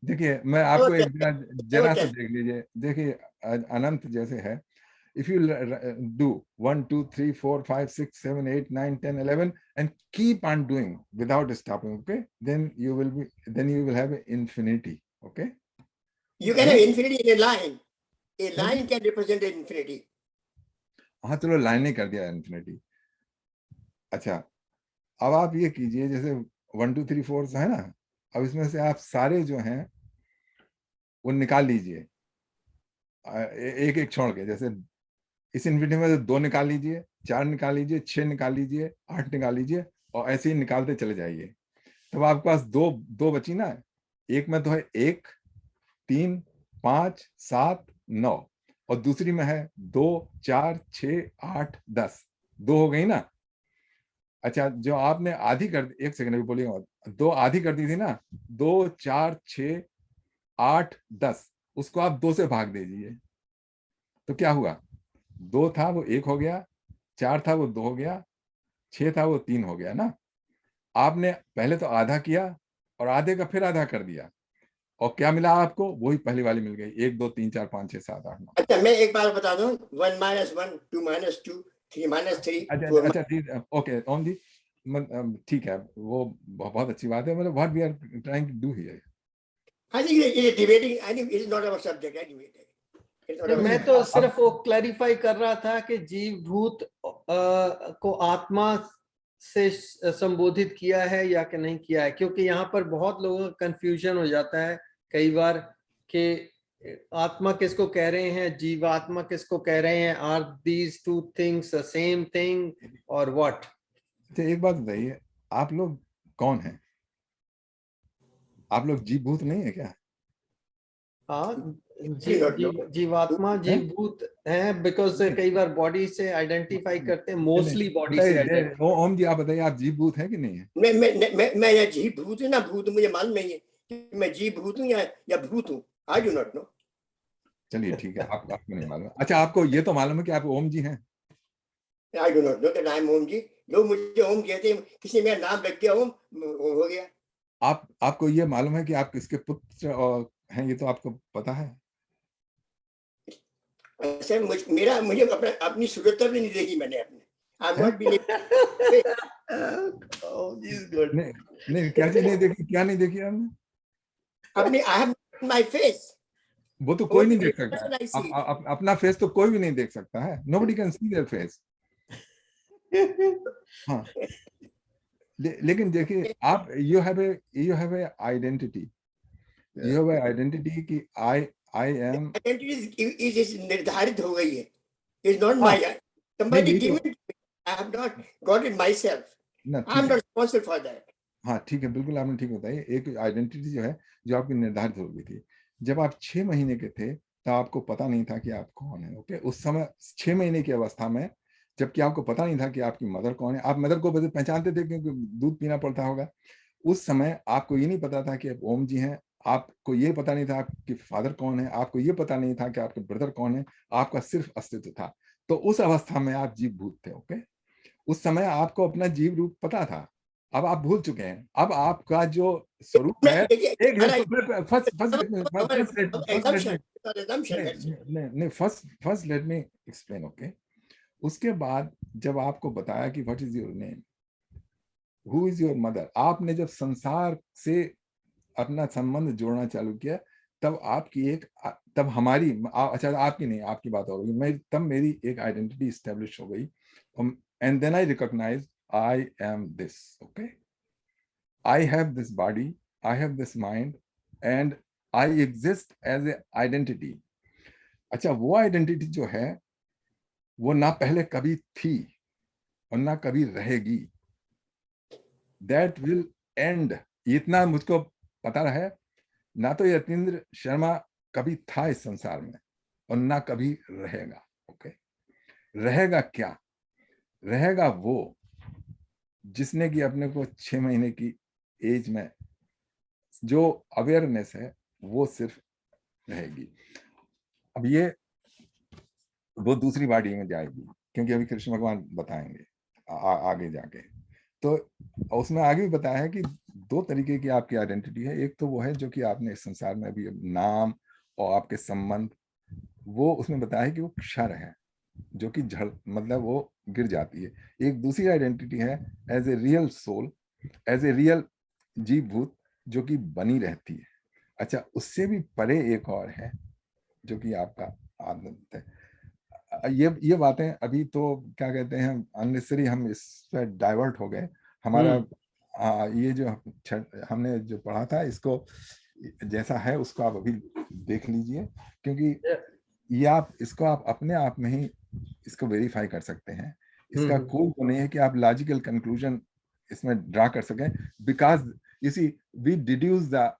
देखिए मैं आपको एक जरा सा देख लीजिए। देखिए अनंत जैसे है, if you do 1 2 3 4 5 6 7 8 9 10 11 and keep on doing without stopping, okay, then you will have infinity, okay. You can have infinity in a line. A line can represent infinity. हाँ चलो लाइन ने कर दिया infinity। अच्छा अब आप ये कीजिए, जैसे 1 2 3 4 है ना, अब इसमें से आप सारे जो हैं वो निकाल लीजिए, एक एक छोड़ के। जैसे इस इन्फिनिटी में से 2 निकाल लीजिए, 4 निकाल लीजिए, 6 निकाल लीजिए, 8 निकाल लीजिए, और ऐसे ही निकालते चले जाइए। तब आपके पास दो दो बची ना। एक में तो है 1, 3, 5, 7, 9, और दूसरी में है 2, 4, 6, 8, 10। 2 हो गई ना। अच्छा, जो आपने आधी कर, एक सेकंड अभी बोलिएगा, 2 आधी कर दी थी ना, 2, 4, 6, 8, 10, उसको आप 2 से भाग दीजिए। तो क्या हुआ? 2 था वो 1 हो गया, 4 था वो 2 हो गया, 6 था वो 3 हो गया ना। आपने पहले तो आधा किया और आधे का फिर आधा कर दिया, और क्या मिला आपको? वही पहली वाली मिल गई, 1, 2, 3, 4, 5, 6, 7, 8, 9। अच्छा, मैं एक बार बता दूं, 1 -1, 2 -2, 3 -3, अच्छा 4 अच्छा, ठीक, ओके ओम जी, ठीक है, वो बहुत अच्छी बात है। मतलब what we are trying to do here. I think it is debating. I think it is not our subject anyway. It's not नहीं, our मैं subject. तो सिर्फ वो क्लैरिफाई कर रहा था कि जीव भूत को आत्मा से संबोधित किया है या कि नहीं किया है, क्योंकि यहाँ पर बहुत लोगों का कंफ्यूजन हो जाता है कई बार कि आत्मा किसको कह रहे हैं, जीवात्मा किसको कह रहे हैं, are these two things the same thing और व्हाट। अच्छा, एक बात बताइए, आप लोग कौन हैं? आप लोग जीव भूत नहीं है क्या? हाँ, Do not know. जीवात्मा जीवभूत हैं, बिकॉज कई बार बॉडी से आइडेंटिफाई करते हैं, मोस्टली बॉडी से आइडेंटिफाई। ओम जी, आप बताइए, आप जीव भूत है कि नहीं है? मैं या जीव भूत हूं ना भूत, मुझे मालूम नहीं है कि मैं जीव भूत हूं या भूत हूं। आई डू नॉट नो। चलिए ठीक है, आपको नहीं मालूम। अच्छा, आपको ये तो मालूम है कि आप ओम जी हैं? I do not know that I am Om ji. लोग मुझे ओम कहते हैं, किसी मेरा नाम रख दिया ओम, हो गया। आपको ये मालूम है कि आप किसके पुत्र और हैं? ये तो आपको पता है? ऐसे मुझे अपनी सूरत भी नहीं देखी मैंने अपने। आई एम हैं? Not believe. Oh, he's good. नहीं नहीं, क्या चीज नहीं देखी? क्या नहीं देखी आपने? अपने आई हैव माय फेस। वो तो कोई नहीं Only देख the सकता। person I see. अपना फेस तो कोई भी नहीं देख सकता है। Nobody can see their face. हाँ, लेकिन देखिए, आप you have a identity. You have a identity कि आई एम। Identity is निर्धारित हो गई है। It's not हाँ, my. नहीं Somebody यही give तो it. I have not got it myself. ना, I ठीक am है। not responsible for that. हाँ ठीक है, बिल्कुल आपने ठीक बताई। एक आइडेंटिटी जो है, जो आपकी निर्धारित हो गई थी। जब आप 6 महीने के थे तब आपको पता नहीं था कि आप कौन है। ओके, उस समय 6 महीने की अवस्था में, जबकि आपको पता नहीं था कि आपकी मदर कौन है। आप मदर को बस पहचानते थे क्योंकि दूध पीना पड़ता होगा। उस समय आपको ये नहीं पता था कि आप ओम जी हैं। आपको ये पता नहीं था आपके फादर कौन है। आपको ये पता नहीं था कि आपके ब्रदर कौन है। आपका सिर्फ अस्तित्व था। तो उस अवस्था में आप जीव भूत थे। ओके, उस समय आपको अपना जीव रूप पता था। अब आप भूल चुके हैं। अब आपका जो स्वरूप है, एक first let me explain. Okay, उसके बाद जब आपको बताया कि what is your name, who is your mother, आपने जब संसार से अपना संबंध जोड़ना चालू किया, तब आपकी एक, तब हमारी, अच्छा आपकी नहीं, आपकी बात हो गई, तब मेरी एक आइडेंटिटी स्टैब्लिश हो गई। And then I recognize I am this. Okay, I have this body, I have this mind, and I exist as a identity. अच्छा, वो आइडेंटिटी जो है, वो ना पहले कभी थी और ना कभी रहेगी। That will end. इतना मुझको पता है। ना तो यतीन्द्र शर्मा कभी था इस संसार में, और ना कभी रहेगा। ओके, रहेगा क्या? रहेगा वो जिसने कि अपने को 6 महीने की एज में जो अवेयरनेस है, वो सिर्फ रहेगी। अब ये वो दूसरी बॉडी में जाएगी, क्योंकि अभी कृष्ण भगवान बताएंगे आगे जाके। तो उसमें आगे भी बताया है कि 2 तरीके की आपकी आइडेंटिटी है। एक तो वो है जो कि आपने इस संसार में अभी नाम और आपके संबंध, वो उसमें बताया है कि वो क्षर है, जो कि झड़, मतलब वो गिर जाती है। एक दूसरी आइडेंटिटी है as a real soul, as a real जीव भूत, जो कि बनी रहती है। अच्छा, उससे भी परे एक और है जो कि आपका आनंद है। ये बातें अभी तो क्या कहते हैं, अननेसेसरी हम इस पर डाइवर्ट हो गए। हमारा ये जो हमने जो पढ़ा था, इसको जैसा है उसको आप अभी देख लीजिए, क्योंकि ये इसको आप अपने आप में ही इसको वेरीफाई कर सकते हैं। इसका कोई तो नहीं है कि आप लॉजिकल कंक्लूजन इसमें ड्रा कर सकें, because you see we deduce the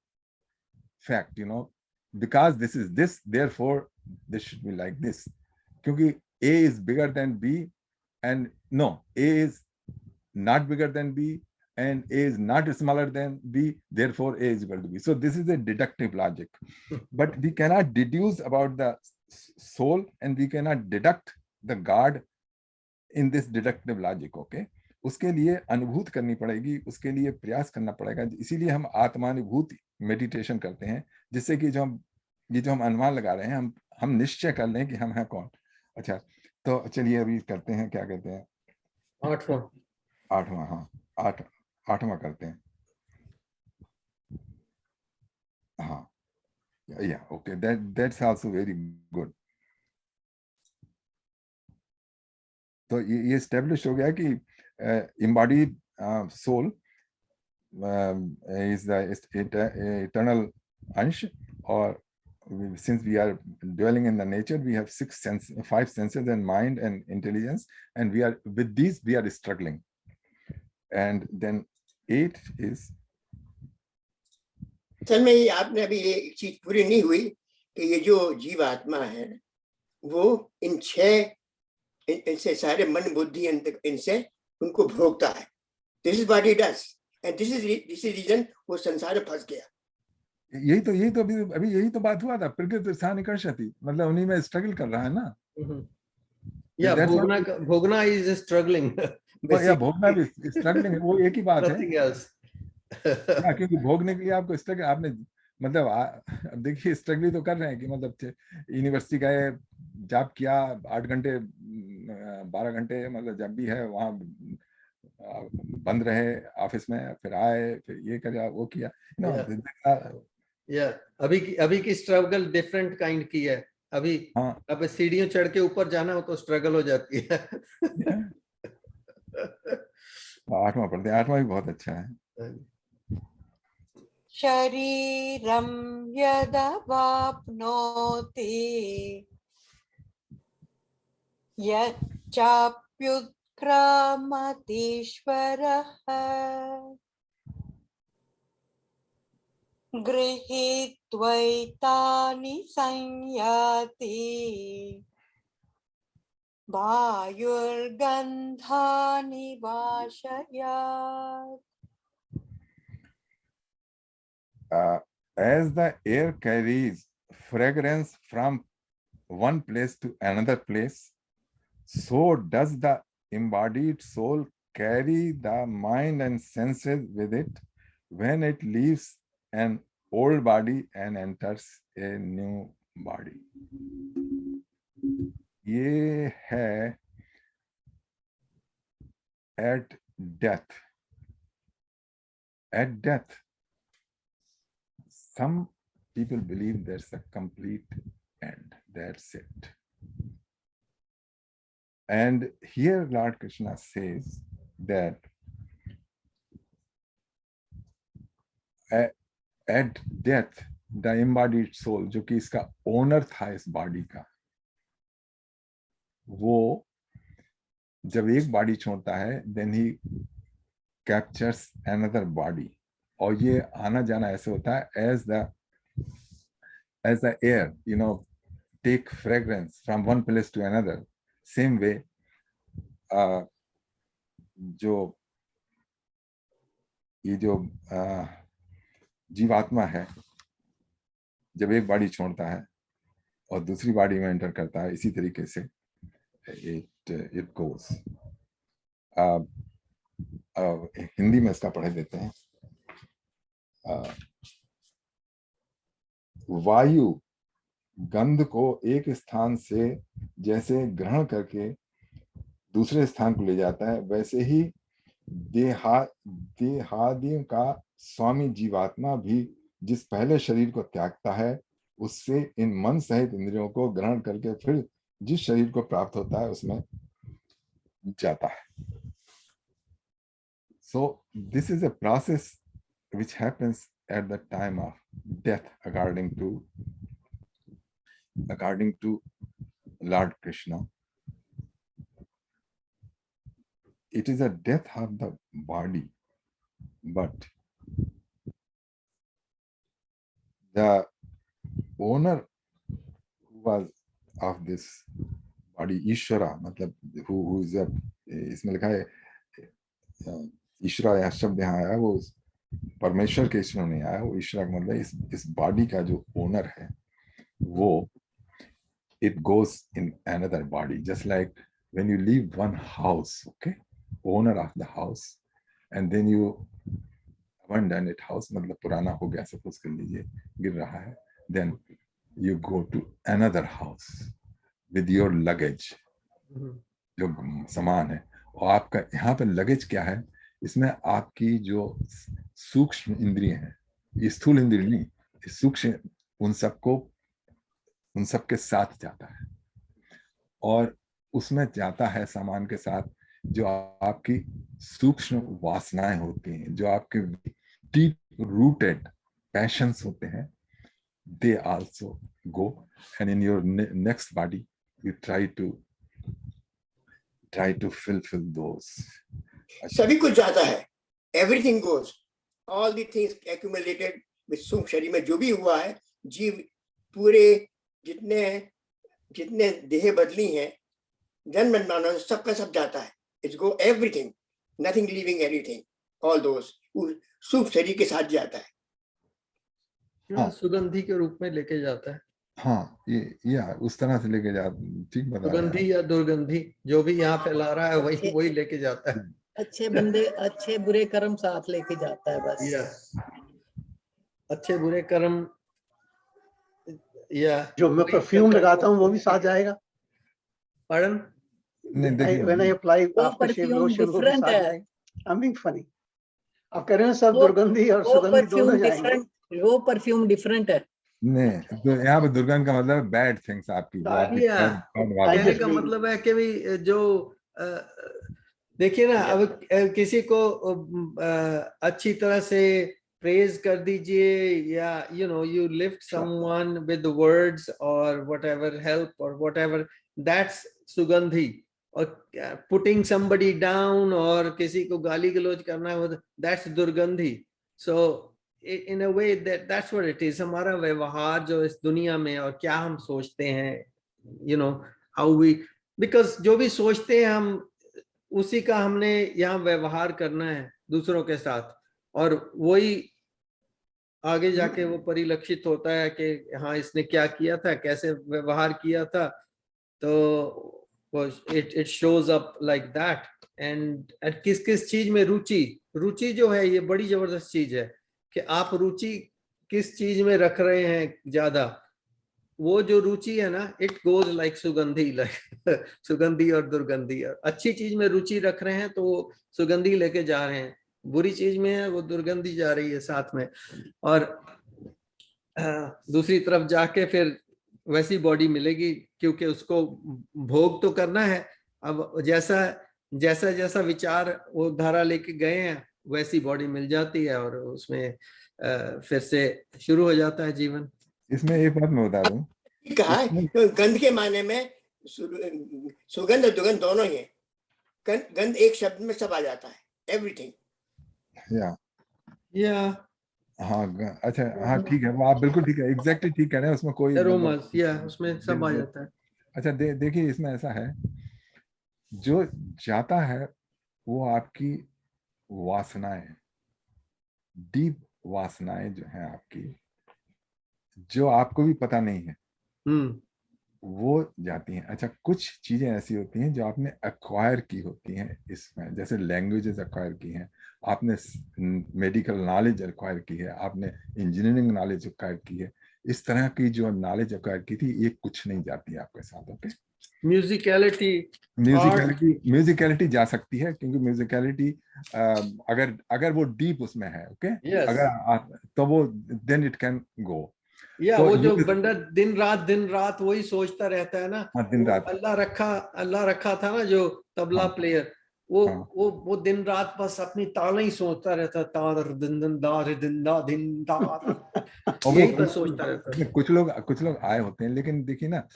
fact, you know, because this is this therefore this should be like this, क्योंकि A is bigger than B and no, A is not bigger than B and A is not smaller than B, therefore A is equal to B. So this is a deductive logic, but we cannot deduce about the soul and we cannot deduct the God in this deductive logic. Okay, उसके लिए अनुभूत करनी पड़ेगी, उसके लिए प्रयास करना पड़ेगा। इसीलिए हम आत्मानुभूत मेडिटेशन करते हैं, जिससे कि जो हम अनुमान लगा रहे हैं, हम निश्चय कर लें कि हम हैं कौन। अच्छा, तो चलिए अभी करते हैं, क्या कहते हैं, आठवां, हाँ आठवां करते हैं। हाँ, या okay, that's also very good. तो ये एस्टेब्लिश हो गया कि embodied soul is the eternal ansh, or since we are dwelling in the nature, we have five senses and mind and intelligence, and with these we are struggling. And then 8 is, sir में ये आपने अभी ये चीज पूरी नहीं हुई कि ये जो जीव आत्मा है वो इनसे सारे मन बुद्धि इनसे उनको भोगता है। This is what he does and this is reason वो संसार में फंस गया। यही तो अभी यही तो बात हुआ था, प्रकृति सानिकर्षति, मतलब उन्हीं में स्ट्रगल कर रहा है ना। या भोगना इज स्ट्रगलिंग, या भोगना भी स्ट्रगलिंग, वो एक ही बात है। क्योंकि भोगने के लिए आपको स्ट्रगल, आपने मतलब अब देखिए स्ट्रगल तो कर रहे हैं कि मतलब यूनिवर्सिटी गए, जॉब किया 8 घंटे 12 घंटे, मतलब जब भी है वहाँ बंद रहे ऑफिस में, फिर आए, फिर ये किया वो किया, अभी की स्ट्रगल डिफरेंट काइंड की है। अभी अब सीढ़ियों चढ़ के ऊपर जाना हो तो स्ट्रगल हो जाती है। 8वां पढ़ते हैं, 8वां भी बहुत अच्छा है। शरीरं यदवाप्नोति यच्चाप्युत्क्रामतीश्वरः गृहीत्वैतानि संयाति वायुर्गन्धानि वाशयात्। As the air carries fragrance from one place to another place, so does the embodied soul carry the mind and senses with it when it leaves an old body and enters a new body. ये है at death. At death, some people believe there's a complete end. That's it. And here Lord Krishna says that at death, the embodied soul, जो कि इसका owner था इस body का, वो जब एक बॉडी छोड़ता है, then he captures another body. और ये आना जाना ऐसे होता है as the air, you know, take fragrance from one place to another. Same way, ये जो जीवात्मा है, जब एक बॉडी छोड़ता है और दूसरी बॉडी में एंटर करता है, इसी तरीके से it goes. हिंदी में इसका पढ़ देते हैं। वायु गंध को एक स्थान से जैसे ग्रहण करके दूसरे स्थान को ले जाता है, वैसे ही देहादियों का स्वामी जीवात्मा भी जिस पहले शरीर को त्यागता है, उससे इन मन सहित इंद्रियों को ग्रहण करके फिर जिस शरीर को प्राप्त होता है उसमें जाता है। So this is a process which happens at the time of death, according to Lord Krishna. It is a death of the body, but the owner who was of this body, Ishvara, मतलब who is a, इसमें लिखा है ईश्वरा, यह शब्द यहाँ आया, वो परमेश्वर के ईश्वर नहीं आया, वो ईश्वरा का मतलब इस बॉडी का जो ओनर है वो, it goes in another body, just like when you leave one house, okay, owner of the house, and then you abandon it house, मतलब पुराना हो गया, सपोज कर लीजिए गिर रहा है, then you go to another house with your luggage, जो सामान है, और आपका यहाँ पे लगेज क्या है, इसमें आपकी जो सूक्ष्म इंद्रिय है, स्थूल इंद्रिय नहीं, सूक्ष्म, उन सबके साथ जाता है, और उसमें जाता है सामान के साथ जो आपकी सूक्ष्म वासनाएं होती हैं, जो आपके डीप रूटेड पैशंस होते हैं, they also go, and in your next body you try to fulfill those. सभी कुछ जाता है, everything goes, all the things accumulated with सूक्ष्म शरीर में जो भी हुआ है, जीव पूरे जितने देह बदली हैं, जन्म मरना सबका सब जाता है, it's go everything, nothing leaving anything, all those सूक्ष्म शरीर के साथ जाता है, हाँ, सुगंधी के रूप में लेके जाता है। हाँ, ये उस तरह से लेके जा, ठीक बता रहे हैं। सुगंधी या दुर्गंधी जो भी यहाँ फैला रहा है वही लेके जाता है। अच्छे बंदे अच्छे बुरे कर्म साथ लेके जाता है बस। अच्छे बुरे कर्म, या जो मैं परफ्यूम लगाता हूँ वो भी साथ जाएगा। Pardon? When I apply aftershave lotion वो भी साथ जाएगा। I'm being funny. आप कह रहे हैं सब दुर्गंधी और सुगंधी दोनों जाएंगे। वो परफ्यूम डिफरेंट है। नहीं, तो यहाँ पे दुर्गंध का मतलब बैड थिंग्स आपकी। कहने का मतलब है कि भी जो देखिए ना, अब किसी को अच्छी तरह से प्रेज कर दीजिए, या you lift someone with the words or whatever, help or whatever, that's सुगंधी। और putting somebody down और किसी को गाली गलौज करना है, that's दुर्गंधी। So in a way that's what it is। हमारा व्यवहार जो इस दुनिया में, और क्या हम सोचते हैं, how we, because जो भी सोचते हैं हम, उसी का हमने यहाँ व्यवहार करना है दूसरों के साथ, और वही आगे जाके वो परिलक्षित होता है कि हाँ इसने क्या किया था, कैसे व्यवहार किया था, तो it shows up like that। and किस चीज में रुचि जो है, ये बड़ी जबरदस्त चीज है कि आप रुचि किस चीज में रख रहे हैं ज्यादा। वो जो रुचि है ना, इट गोज लाइक सुगंधी, लाइक सुगंधी और दुर्गंधी। अच्छी चीज में रुचि रख रहे हैं तो वो सुगंधी लेके जा रहे हैं, बुरी चीज में है वो दुर्गंधी जा रही है साथ में। और दूसरी तरफ जाके फिर वैसी बॉडी मिलेगी, क्योंकि उसको भोग तो करना है। अब जैसा विचार वो धारा लेके गए हैं, वैसी बॉडी मिल जाती है, और उसमें फिर से शुरू हो जाता है जीवन। इसमें एक बात मैं बता दूं, कहा है गंध के माने में सुगंध और दुर्गंध दोनों ही है। गंध एक शब्द में सब आ जाता है, एवरीथिंग। या हाँ, अच्छा, हाँ ठीक है, वो आप बिल्कुल ठीक है, एग्जैक्टली ठीक कह रहे हैं, उसमें कोई एरोमास, उसमें सब आ जाता है। अच्छा, देखिए इसमें ऐसा है, जो जाता है वो आपकी वासनाएं, डीप वासनाएं जो हैं आपकी, जो आपको भी पता नहीं है, वो जाती हैं। अच्छा, कुछ चीजें ऐसी होती हैं जो आपने एक्वायर की होती हैं इसमें, जैसे लैंग्वेजेस एक्वायर की हैं आपने, मेडिकल नॉलेज एक्वायर की है आपने, इंजीनियरिंग नॉलेज एक्वायर की है, इस तरह की जो नॉलेज एक्वायर की थी, ये कुछ नहीं जाती है आपके साथ। ओके, म्यूजिकलिटी जा सकती है, क्योंकि म्यूजिकलिटी अगर वो डीप उसमें है, ओके, अगर तो वो देन इट कैन गो। तो वो जो बंदा दिन रात वही सोचता रहता है ना, दिन रात अल्लाह रखा था ना जो तबला प्लेयर, वो हाँ। वो दिन रात बस अपनी ताल ही सोचता रहता, तार दिन दिन दार दिन दा दिन दा, और यही वो बस सोचता रहता है। कुछ लोग आए होते हैं, लेकिन देखिए ना,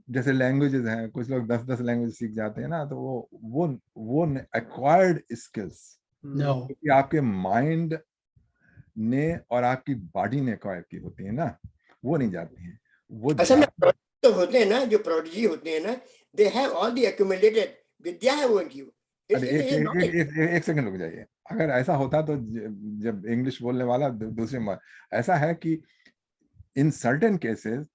जैसे लैंग्वेजेस हैं, कुछ लोग 10-10 लैंग्वेज सीख जाते हैं ना, तो वो एक्वायर्ड स्किल्स नो क्योंकि आपके माइंड ने और आपकी बॉडी ने एक्वायर की होती है ना, वो नहीं जाती हैं। वो असल में जाती तो होते हैं ना, जो प्रोडिजी होते हैं ना, they have all the accumulated विद्या है वो उनकी। अरे एक सेकंड रुक जाइए। अगर ऐसा होता तो जब इंग्लिश बोलने वाला दूसरे ऐसा है कि in certain cases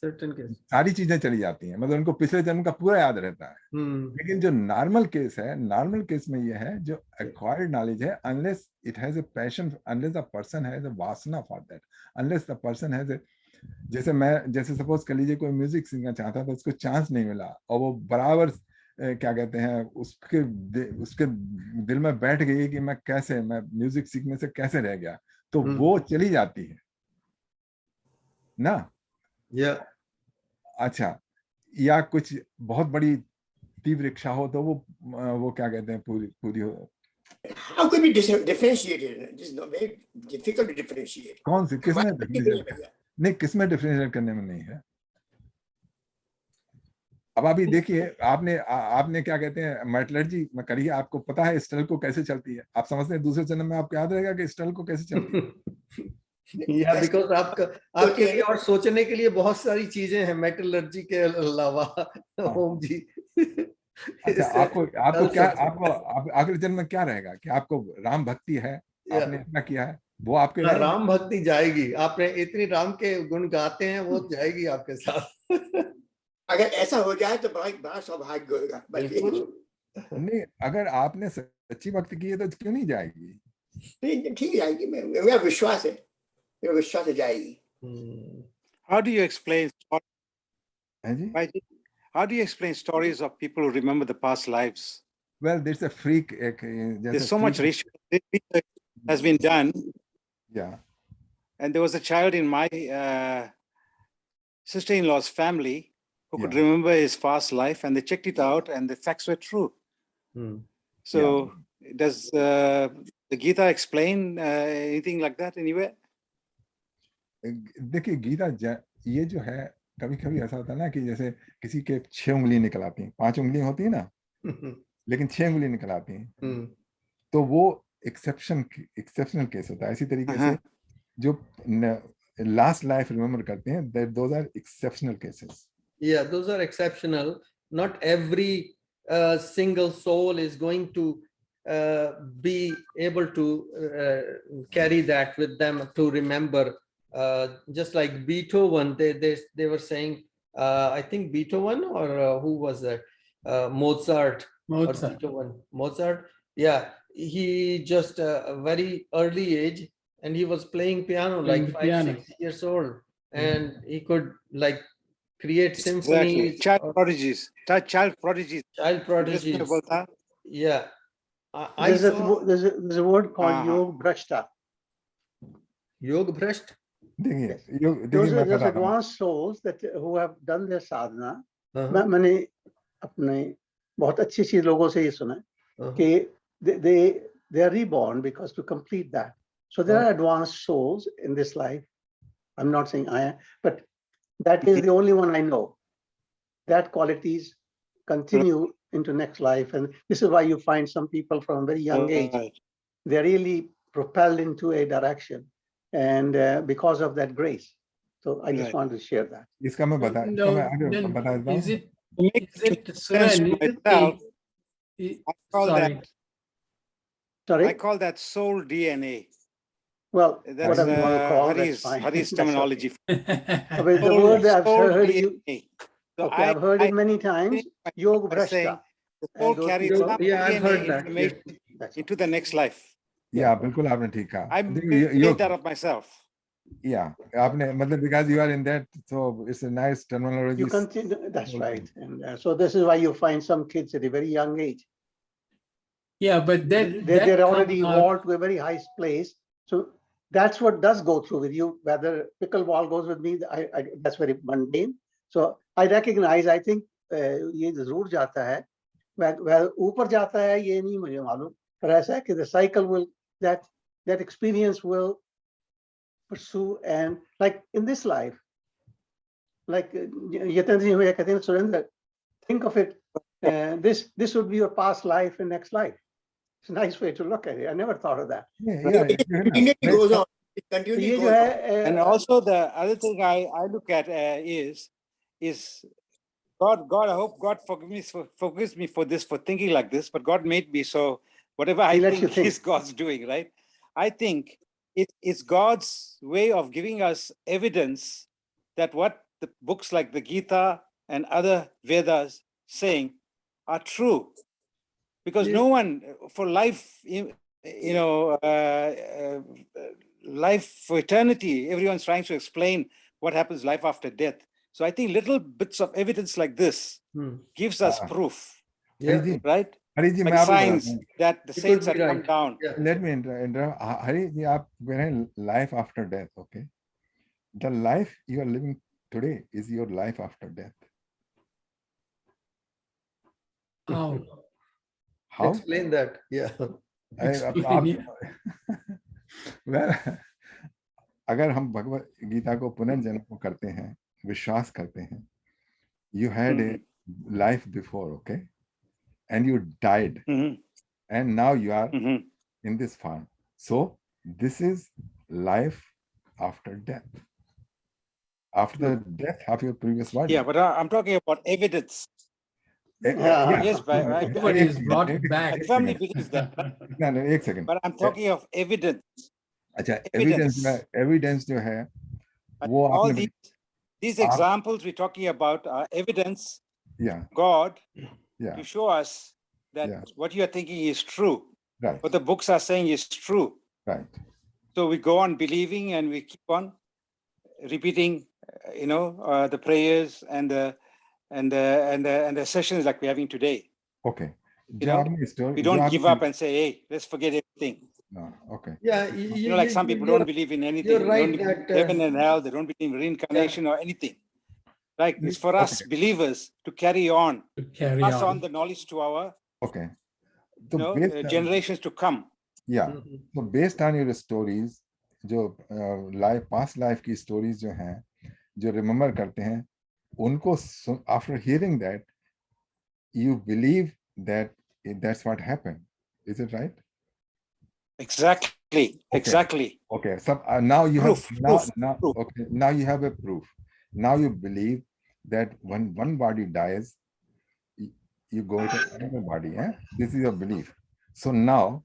certain case. सारी चीजें चली जाती हैं, मतलब उनको पिछले जन्म का पूरा याद रहता है। लेकिन जो नॉर्मल केस है, नॉर्मल केस में ये है जो एक्वायर्ड नॉलेज है, unless it has a passion, unless the person has a वासना for that, unless the person has, जैसे सपोज कर लीजिए कोई म्यूजिक सीखना चाहता था, उसको चांस नहीं मिला और वो बराबर क्या कहते हैं उसके दिल में बैठ गई कि मैं म्यूजिक सीखने से कैसे रह गया, तो वो चली जाती है ना। या अच्छा, या कुछ बहुत बड़ी तीव्र इच्छा हो तो वो क्या कहते हैं पूरी हो। How could be differentiated? This is not very difficult to differentiate. कौन सी, किसमें हमारे डिफरेंशिएट नहीं, किसमें डिफरेंशिएट करने में नहीं है। अब अभी देखिए, आपने क्या कहते हैं मेटलर्जी में करिए, आपको पता है स्टल को कैसे चलती है, आप समझते हैं दूसरे जन्म में आपको याद रहेगा कि स्टल को कैसे चलती है। या बिकॉज आपके लिए और सोचने के लिए बहुत सारी चीजें हैं मेटलर्जी के अलावा। ओम जी अच्छा, आपको क्या, आपको अगले जन्म में क्या रहेगा कि आपको राम भक्ति है, आपने इतना किया है, वो आपके रहेगी। राम भक्ति जाएगी, आपने इतनी राम के गुण गाते हैं, वो जाएगी आपके साथ। अगर ऐसा हो जाए तो बड़ा सौभाग्य होगा। नहीं, अगर आपने सच्ची भक्ति की है तो क्यों नहीं जाएगी। नहीं, ठीक जाएगी, मेरा विश्वास है जाएगी। How do you explain? है जी? How do you explain stories of people who remember the past lives? Well, there's a freak. There's so much research has been done. Yeah. And there was a child in my sister-in-law's family who could remember his past life, and they checked it out, and the facts were true. So, does the Gita explain anything like that anywhere? देखिए, गीता ये जो है, कभी कभी ऐसा होता है ना कि जैसे किसी के 6 उंगली निकल आती हैं, 5 उंगलियां होती है ना, लेकिन 6 उंगली निकल आती हैं, तो वो एक्सेप्शनल केस होता है। इसी तरीके से जो लास्ट लाइफ रिमेम्बर करते हैं, those are exceptional cases. Yeah, those are exceptional. Not every single soul is going to be able to carry that with them to remember. Just like Beethoven, they were saying, I think Beethoven or who was that? Mozart. Or Beethoven. Mozart. Yeah, he just a very early age, and he was playing piano like 5-6 years old, and he could like create symphonies. Child prodigies. Child prodigies. Yeah. There's a word called Yog Bhrashta. Yog Bhrasht? Those are advanced souls who have done their sadhana. मैंने अपने बहुत अच्छी चीज लोगों से ये सुना कि they are reborn because to complete that. So there are advanced souls in this life. I'm not saying I am, but that is the only one I know. That qualities continue into next life, and this is why you find some people from very young age, they're really propelled into a direction, and because of that grace. So I just wanted to share that. इसका मैं बता देता हूँ। Is it Suren? Sorry? I call that soul DNA. Well, that's whatever you want to call, that's fine. Hari's terminology. Okay. The word I've heard you. So okay, I've heard it many times. Yog Bhrashta. The soul carries some DNA information into the next life. Yeah, बिल्कुल आपने ठीक कहा. I made that up myself. Yeah, आपने मतलब because you are in that, so it's a nice terminology. You continue. That's right, and so this is why you find some kids at a very young age. Yeah, but they're already evolved to a very high place. So that's what does go through with you. Whether pickleball goes with me, that's very mundane. So I recognize. I think ये जरूर जाता है वह ऊपर जाता है ये नहीं मुझे मालूम, पर ऐसा है कि the cycle will, that experience will pursue, and like in this life, like Yatendra ji कहते हैं, Surendra, think of it, this would be your past life and next life. It's a nice way to look at it. I never thought of that. It goes on. It continually goes on. And also the other thing I look at is God, I hope God forgives me for this, for thinking like this, but God made me, so whatever I think is God's doing, right? I think it's God's way of giving us evidence that what the books like the Gita and other Vedas saying are true. Because no one, for life, life for eternity, everyone's trying to explain what happens life after death. So I think little bits of evidence like this gives us proof, right? Like signs that the saints have come down. Let me interrupt. Hari ji, aap keh life after death, okay? The life you are living today is your life after death. How? How? Explain that. Yeah. Well, अगर हम भगवत गीता को पुनर्जन्म को करते हैं, विश्वास करते हैं, you had a life before, okay, and you died, and now you are in this form. So this is life after death, after the death of your previous body. Yeah, but I'm talking about evidence. Yes, but is brought back. I firmly believe that. No, एक second. But I'm talking of evidence. अच्छा, evidence जो है, वो all these examples we're talking about are evidence. God to show us that what you are thinking is true. Right. What the books are saying is true. Right. So we go on believing, and we keep on repeating, the prayers and the sessions like we're having today. Okay. We don't give up and say, hey, let's forget everything. No, okay. Yeah, like some people don't believe in anything. You're right. They don't believe in heaven and hell. They don't believe in reincarnation or anything. Like it's for us believers to carry on, pass on the knowledge to our generations to come. Yeah. So based on your stories, जो past life की stories जो हैं, जो remember करते हैं, उनको after hearing that, you believe that that's what happened. Is it right? Exactly. Exactly. Okay. So now you proof, have proof. Okay. Now you have a proof. Now you believe that when one body dies, you go to another body. This is your belief. So now,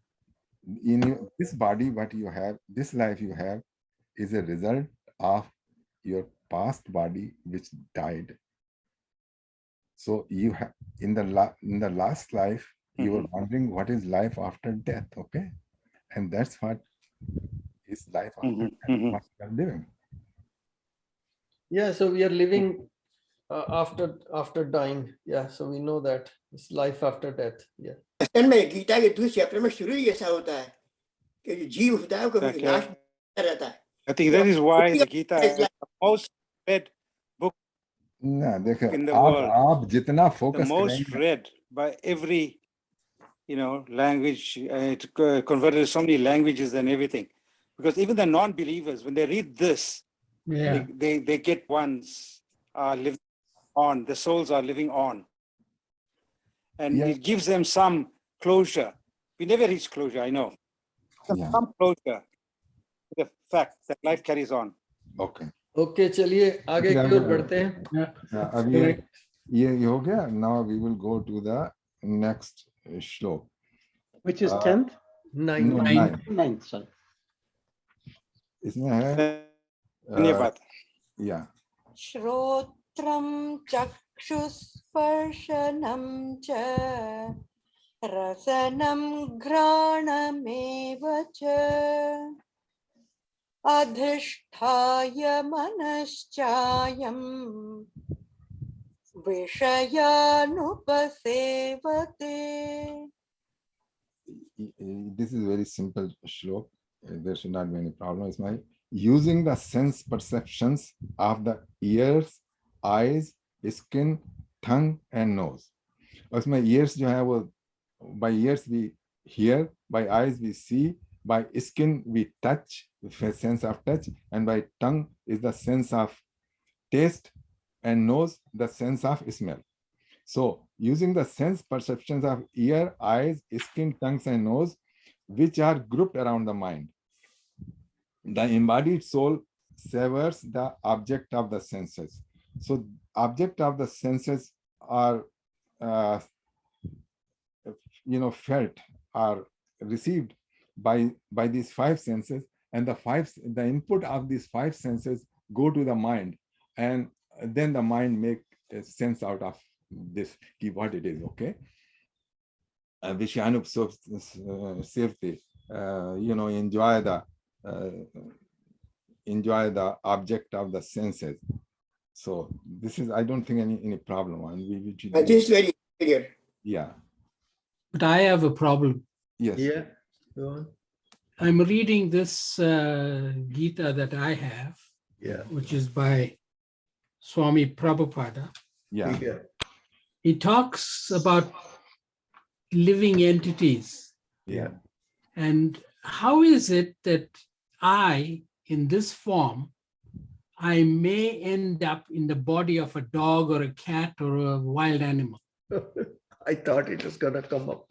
in this body, what you have, this life you have, is a result of your past body which died. So you have in the last life, you were wondering what is life after death. Okay. And that's what is life after death, what we are living. Yeah, so we are living after dying. Yeah, so we know that it's life after death. Yeah. में गीता के दूसरे chapter में शुरू ही ऐसा होता है कि जो जीव होता है वो कभी नाश नहीं रहता है. I think that is why the Gita is the most read book in the world. आप जितना focus the most read by every language. It converted to so many languages and everything, because even the non-believers, when they read this, they get ones are living on, the souls are living on, and it gives them some closure. We never reach closure, I know. Some closure to the fact that life carries on. Okay. Okay, चलिए आगे की ओर बढ़ते हैं. अभी ये हो गया. Now we will go to the next shlok, which is 10th, 9th. Sorry. इसमें है धन्यवाद. Yeah. श्रोत्रं चक्षुस्पर्शनं च रसनं घ्राणमेव च अधिष्ठाय मनश्चायं विषयानुपसेवते. This is very simple shlok. There should not be any problem. It's my using the sense perceptions of the ears, eyes, skin, tongue, and nose. उसमें ears जो है वो by ears we hear, by eyes we see, by skin we touch, sense of touch, and by tongue is the sense of taste, and nose the sense of smell. So using the sense perceptions of ear, eyes, skin, tongues, and nose, which are grouped around the mind, the embodied soul severs the object of the senses. So object of the senses are felt, are received by these five senses, and the input of these five senses go to the mind, and then the mind make a sense out of this what it is. Okay. Vishyanup safety, enjoy the object of the senses. So this is, I don't think any problem. And this is very clear. Yeah. But I have a problem. Yes. Yeah. Go on. I'm reading this Gita that I have, which is by Swami Prabhupada. Yeah. He talks about living entities. Yeah. And how is it that I, in this form, I may end up in the body of a dog or a cat or a wild animal? I thought it was gonna come up.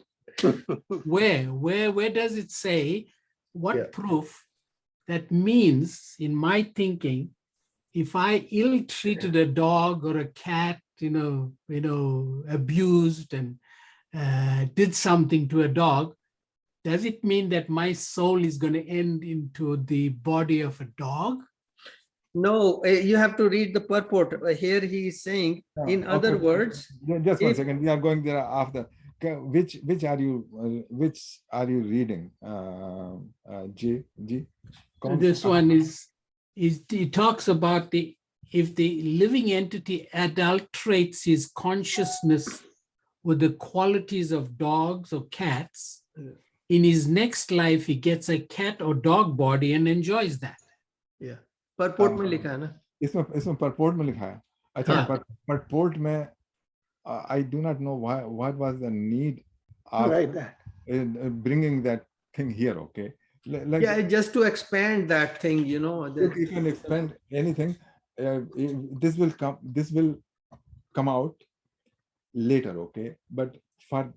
Where does it say? What proof that means, in my thinking, if I ill-treated a dog or a cat, abused and did something to a dog, does it mean that my soul is going to end into the body of a dog? No, you have to read the purport. Here he is saying, in other words, just one second. We are going there after. Which are you reading? G. This one is he talks about if the living entity adulterates his consciousness with the qualities of dogs or cats, in his next life he gets a cat or dog body and enjoys that. Yeah. Purport में लिखा है ना? इसमें purport में लिखा है. अच्छा, purport में I do not know what was the need of bringing that thing here. Okay. Just to expand that thing, If you can expand anything, this will come out later. Okay. But for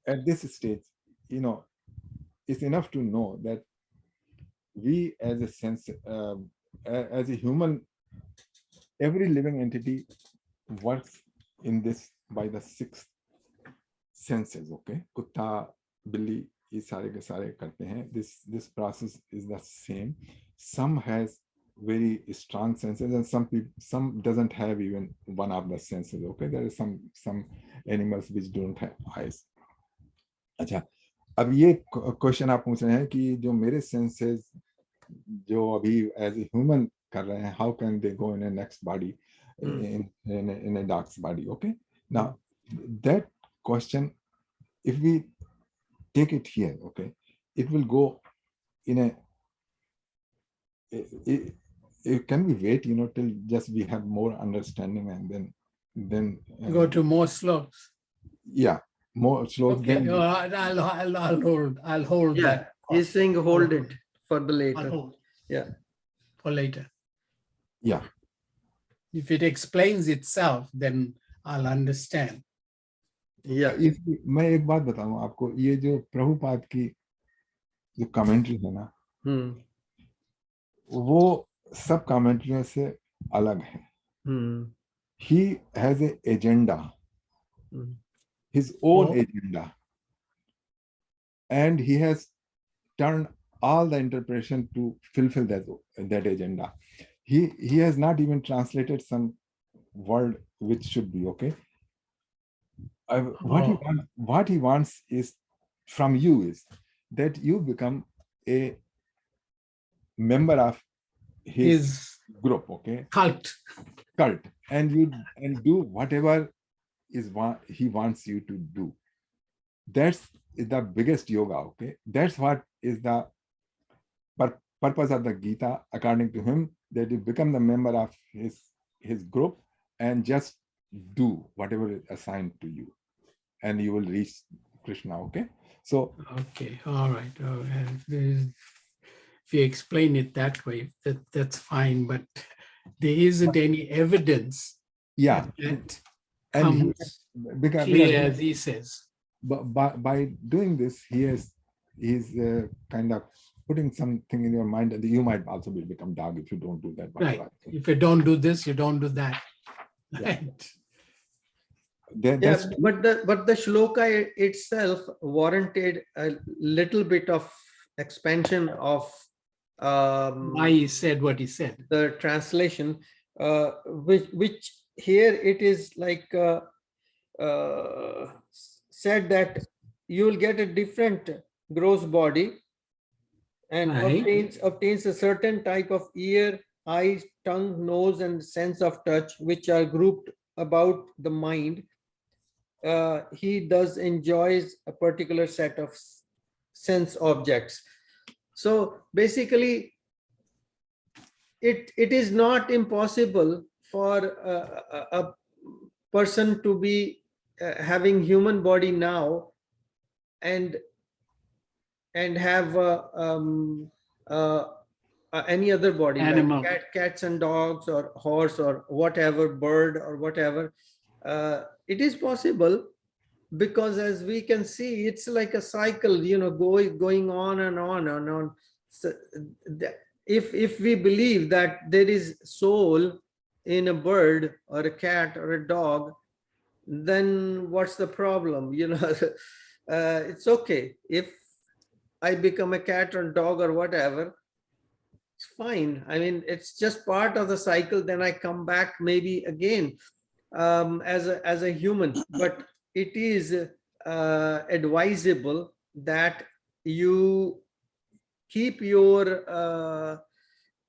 at this stage, it's enough to know that we as a sense, as a human, every living entity works in this by the six senses. Okay, kutta, billi, ye sare ke sare karte hain. This process is the same. Some has very strong senses, and some doesn't have even one of the senses. Okay, there is some animals which don't have eyes. अच्छा, अब ये question आप पूछ रहे हैं कि जो मेरे सेंसेस जो अभी एज ए ह्यूमन कर रहे हैं, how can they go in a next body, in a dog's body. Okay, now that question, if we take it here, okay, it will go in a can we wait till just we have more understanding, and then go to more slopes? Yeah, more slopes. Okay, I'll hold that. He's saying hold it for the later. For later. Yeah. If it explains itself, then I'll understand. Yeah. मैं एक बात बताऊं आपको, ये जो प्रभुपाद की जो commentary है ना, वो सब कमेंट्रियों से अलग है. He has an agenda, his own agenda, and he has turned all the interpretation to fulfill that agenda. He has not even translated some word which should be. Okay. What he wants is from you is that you become a member of his group. Okay. Cult, and do whatever is what he wants you to do. That's the biggest yoga. Okay. That's what is the purpose of the Gita, according to him, that you become the member of his group and just do whatever is assigned to you, and you will reach Krishna. Okay, so okay, all right. If you explain it that way, that's fine, but there isn't any evidence that comes clear as he says. But by doing this, he's kind of putting something in your mind that you might also become dog if you don't do that. Right. If you don't do this, you don't do that. Right. Yes, but the shloka itself warranted a little bit of expansion of why he said what he said. The translation, which here it is like said that you will get a different gross body and obtains a certain type of ear, eye, tongue, nose, and sense of touch, which are grouped about the mind. He does enjoys a particular set of sense objects. So basically, it is not impossible for a person to be having human body now and have any other body, animal, like cats and dogs or horse or whatever, bird or whatever. It is possible, because as we can see, it's like a cycle, going on and on and on. So if we believe that there is soul in a bird or a cat or a dog, then what's the problem? It's okay if I become a cat or dog or whatever. It's fine. I mean, it's just part of the cycle. Then I come back maybe again as a human. But it is advisable that you keep your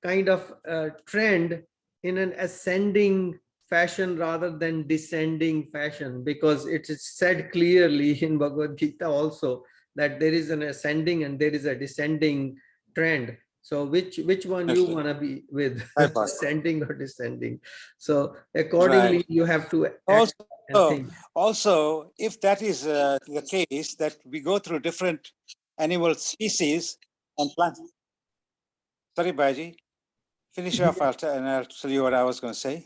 kind of trend in an ascending fashion rather than descending fashion, because it is said clearly in Bhagavad Gita also that there is an ascending and there is a descending trend. So which one you want to be with, ascending or descending? So accordingly, you have to act and think. Also, if that is the case, that we go through different animal species and plants. Sorry, Baji, finish off and I'll tell you what I was going to say.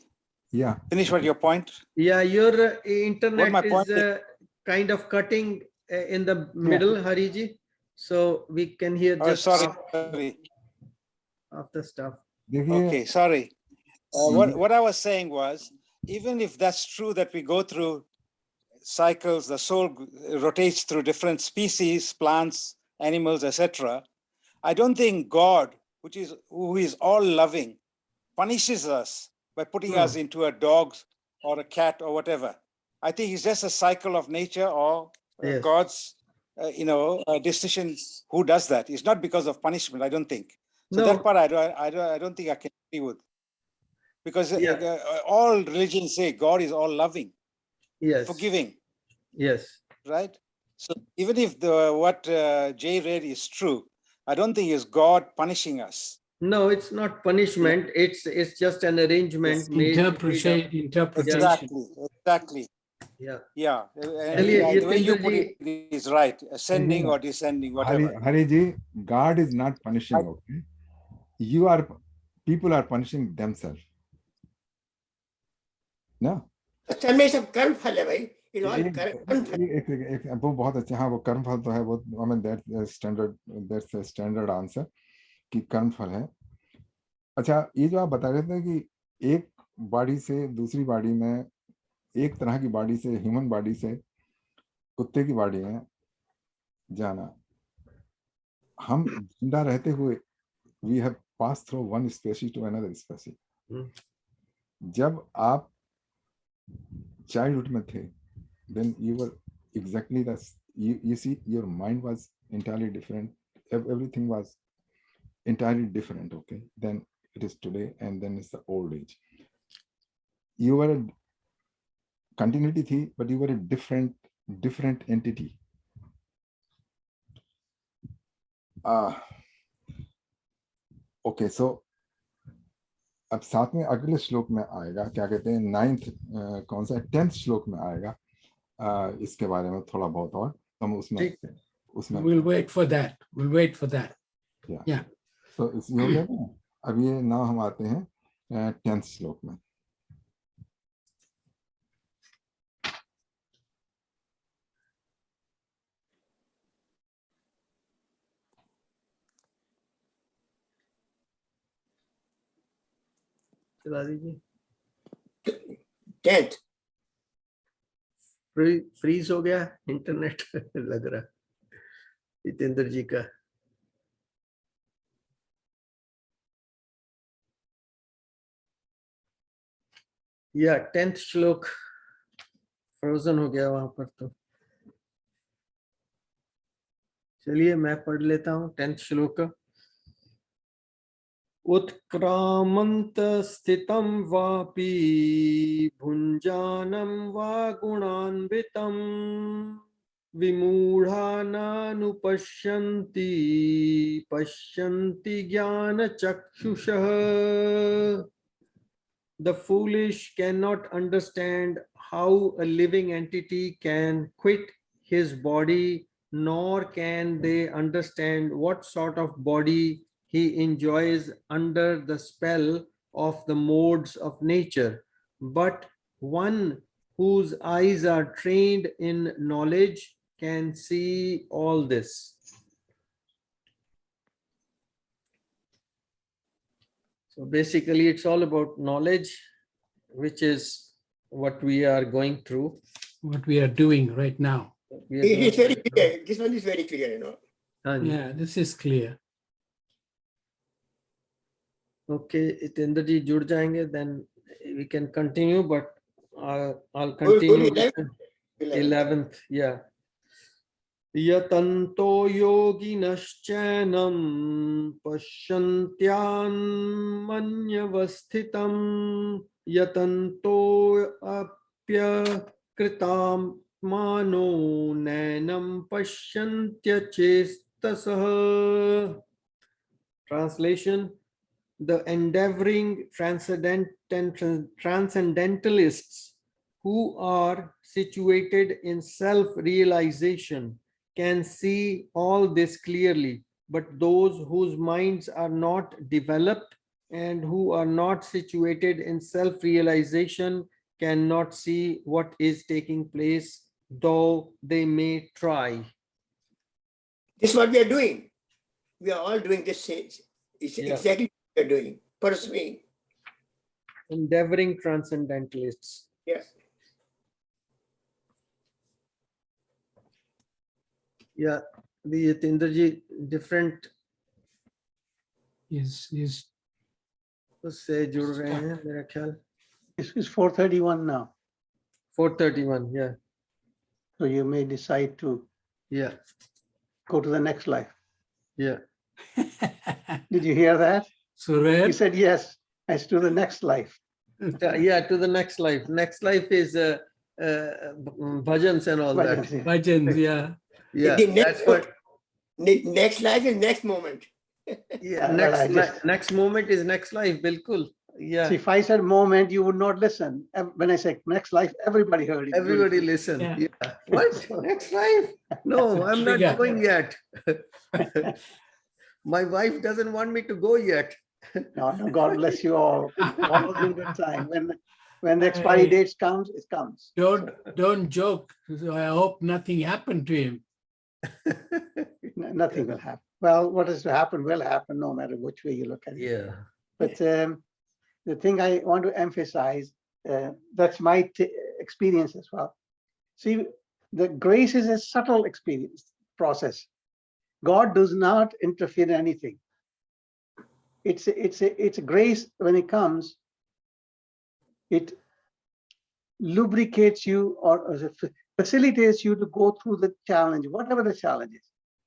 Yeah. Finish what your point. Yeah, your internet is kind of cutting in the middle, Hariji. So we can hear just after stuff. Okay, sorry. What I was saying was, even if that's true that we go through cycles, the soul rotates through different species, plants, animals, etc. I don't think God, who is all loving, punishes us by putting us into a dog or a cat or whatever. I think it's just a cycle of nature or God's, decision. Who does that? It's not because of punishment, I don't think. So that part I don't think I can agree with, because all religions say God is all loving, forgiving. Yes. Right. So even if what Jay read is true, I don't think it's God punishing us. No, it's not punishment. It's just an arrangement. Interpretation. Exactly. Yeah. And the way you put it is right. Ascending or descending, whatever. Hariji, God is not punishing. Okay. People are punishing themselves. No. वो बहुत अच्छा, हाँ वो कर्म फल तो है, वो हमें that's a standard answer कि कर्म फल है. अच्छा, ये जो आप बता रहे थे कि एक बॉडी से दूसरी बॉडी में, एक तरह की बॉडी से ह्यूमन बॉडी से कुत्ते की बॉडी में जाना, हम जिंदा रहते हुए we have passed through one species to another species. जब आप childhood में थे, then you were exactly the, you see, your mind was entirely different. Everything was entirely different, okay, than it is today, and then it's the old age. You were a continuity thi, but you were a different entity. Okay, so अब साथ में अगले श्लोक में आएगा, क्या कहते हैं, 9th कौन सा 10th श्लोक में आएगा इसके बारे में थोड़ा बहुत, और हम उसमें We'll wait for that. We'll wait for that. Yeah. तो इस योग में अब ये नाउ हम आते हैं 10th श्लोक में। चला दीजिए। 10th फ्रीज हो गया इंटरनेट लग रहा जितेंद्र जी का। या 10th श्लोक फ्रोजन हो गया वहां पर। तो चलिए मैं पढ़ लेता हूँ 10th श्लोक। उत्क्रामन्त स्थितं वापि भुञ्जानं वा गुणान्वितं विमूढा नानुपश्यन्ति पश्यन्ति ज्ञानचक्षुषः। The foolish cannot understand how a living entity can quit his body, nor can they understand what sort of body he enjoys under the spell of the modes of nature. But one whose eyes are trained in knowledge can see all this. So basically it's all about knowledge, which is what we are going through. What we are doing right now. It is very clear. This one is very clear, you know. Yeah, this is clear. Okay, Itendra ji जुड़ जाएंगे, then we can continue, but I'll continue. 11th, yeah. Yatanto yoginaschainam pashyantyam manyavasthitam yatanto apya kritam mano nainam pashyantya chestasah. Translation: the endeavoring transcendentalists who are situated in self-realization can see all this clearly, but those whose minds are not developed and who are not situated in self-realization cannot see what is taking place, though they may try. This is what we are doing. We are all doing this. It's exactly what we are doing. Pursuing. Endeavoring transcendentalists. Yeah. Yeah, the Yatindra ji different is उससे जुड़ रहे हैं मेरा ख्याल। It's 4:31 now. 4:31, yeah. So you may decide to go to the next life. Yeah. Did you hear that? Surer? He said yes, as to the next life. Yeah, to the next life. Next life is bhajans and all that. Bhajans, yeah. Yeah, that's what. Next life is next moment. Yeah, next moment is next life, bilkul. Yeah. See, if I said moment, you would not listen. When I say next life, everybody heard it. Everybody listen. Yeah. What? Next life? No, I'm not going yet. My wife doesn't want me to go yet. No, God bless you all. All in good time. When the expiry date comes, it comes. Don't joke. So I hope nothing happened to him. Nothing will happen. Well, what is to happen will happen, no matter which way you look at it. Yeah. But the thing I want to emphasize, that's my experience as well. See, the grace is a subtle experience process. God does not interfere in anything. It's a grace when it comes. It lubricates you or facilitates you to go through the challenge, whatever the challenge is.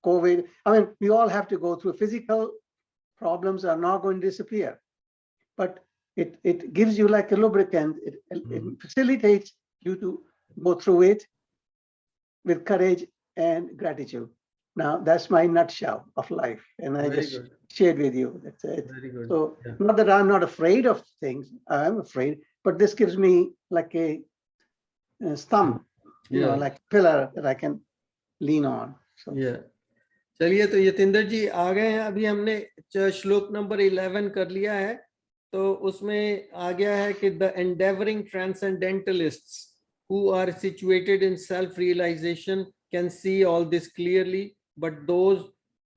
COVID, I mean, we all have to go through. Physical problems are not going to disappear, but it gives you like a lubricant. It facilitates you to go through it with courage and gratitude. Now that's my nutshell of life, and I Very just good. shared with you. That's it. Very good. So Yeah. not that I'm not afraid of things. I'm afraid, but this gives me like a stump, you know, like pillar that I can lean on. So. Yeah. चलिए, तो यतिंदर जी आ गए हैं। अभी हमने श्लोक number 11 कर लिया है, तो उसमें आ गया है कि the endeavouring transcendentalists who are situated in self-realization can see all this clearly, but those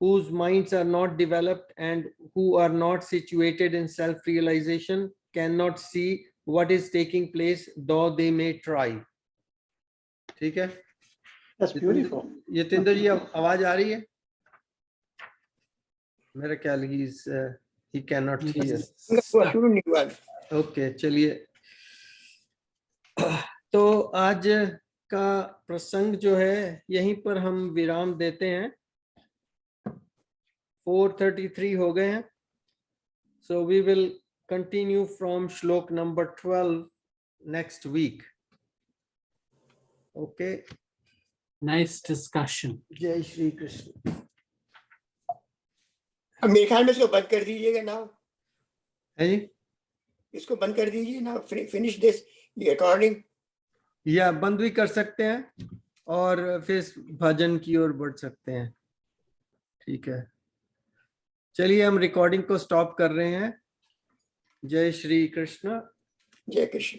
whose minds are not developed and who are not situated in self-realization cannot see what is taking place, though they may try. ठीक है? That's beautiful. Yatinder जी, आवाज आ रही है? मेरा ख्याल he cannot hear. शुरू नहीं हुआ। ओके, चलिए। तो आज का प्रसंग जो है यहीं पर हम विराम देते हैं। 4:33 हो गए हैं। So we will continue from श्लोक number 12 next week. Okay. Nice discussion. जय श्री कृष्ण। अब मेरे ख्याल में इसको बंद कर दीजिएगा ना। है जी? इसको बंद कर दीजिए ना। Finish this recording. या बंद भी कर सकते हैं और फिर भजन की ओर बढ़ सकते हैं। ठीक है, चलिए हम रिकॉर्डिंग को स्टॉप कर रहे हैं। जय श्री कृष्ण। जय कृष्ण।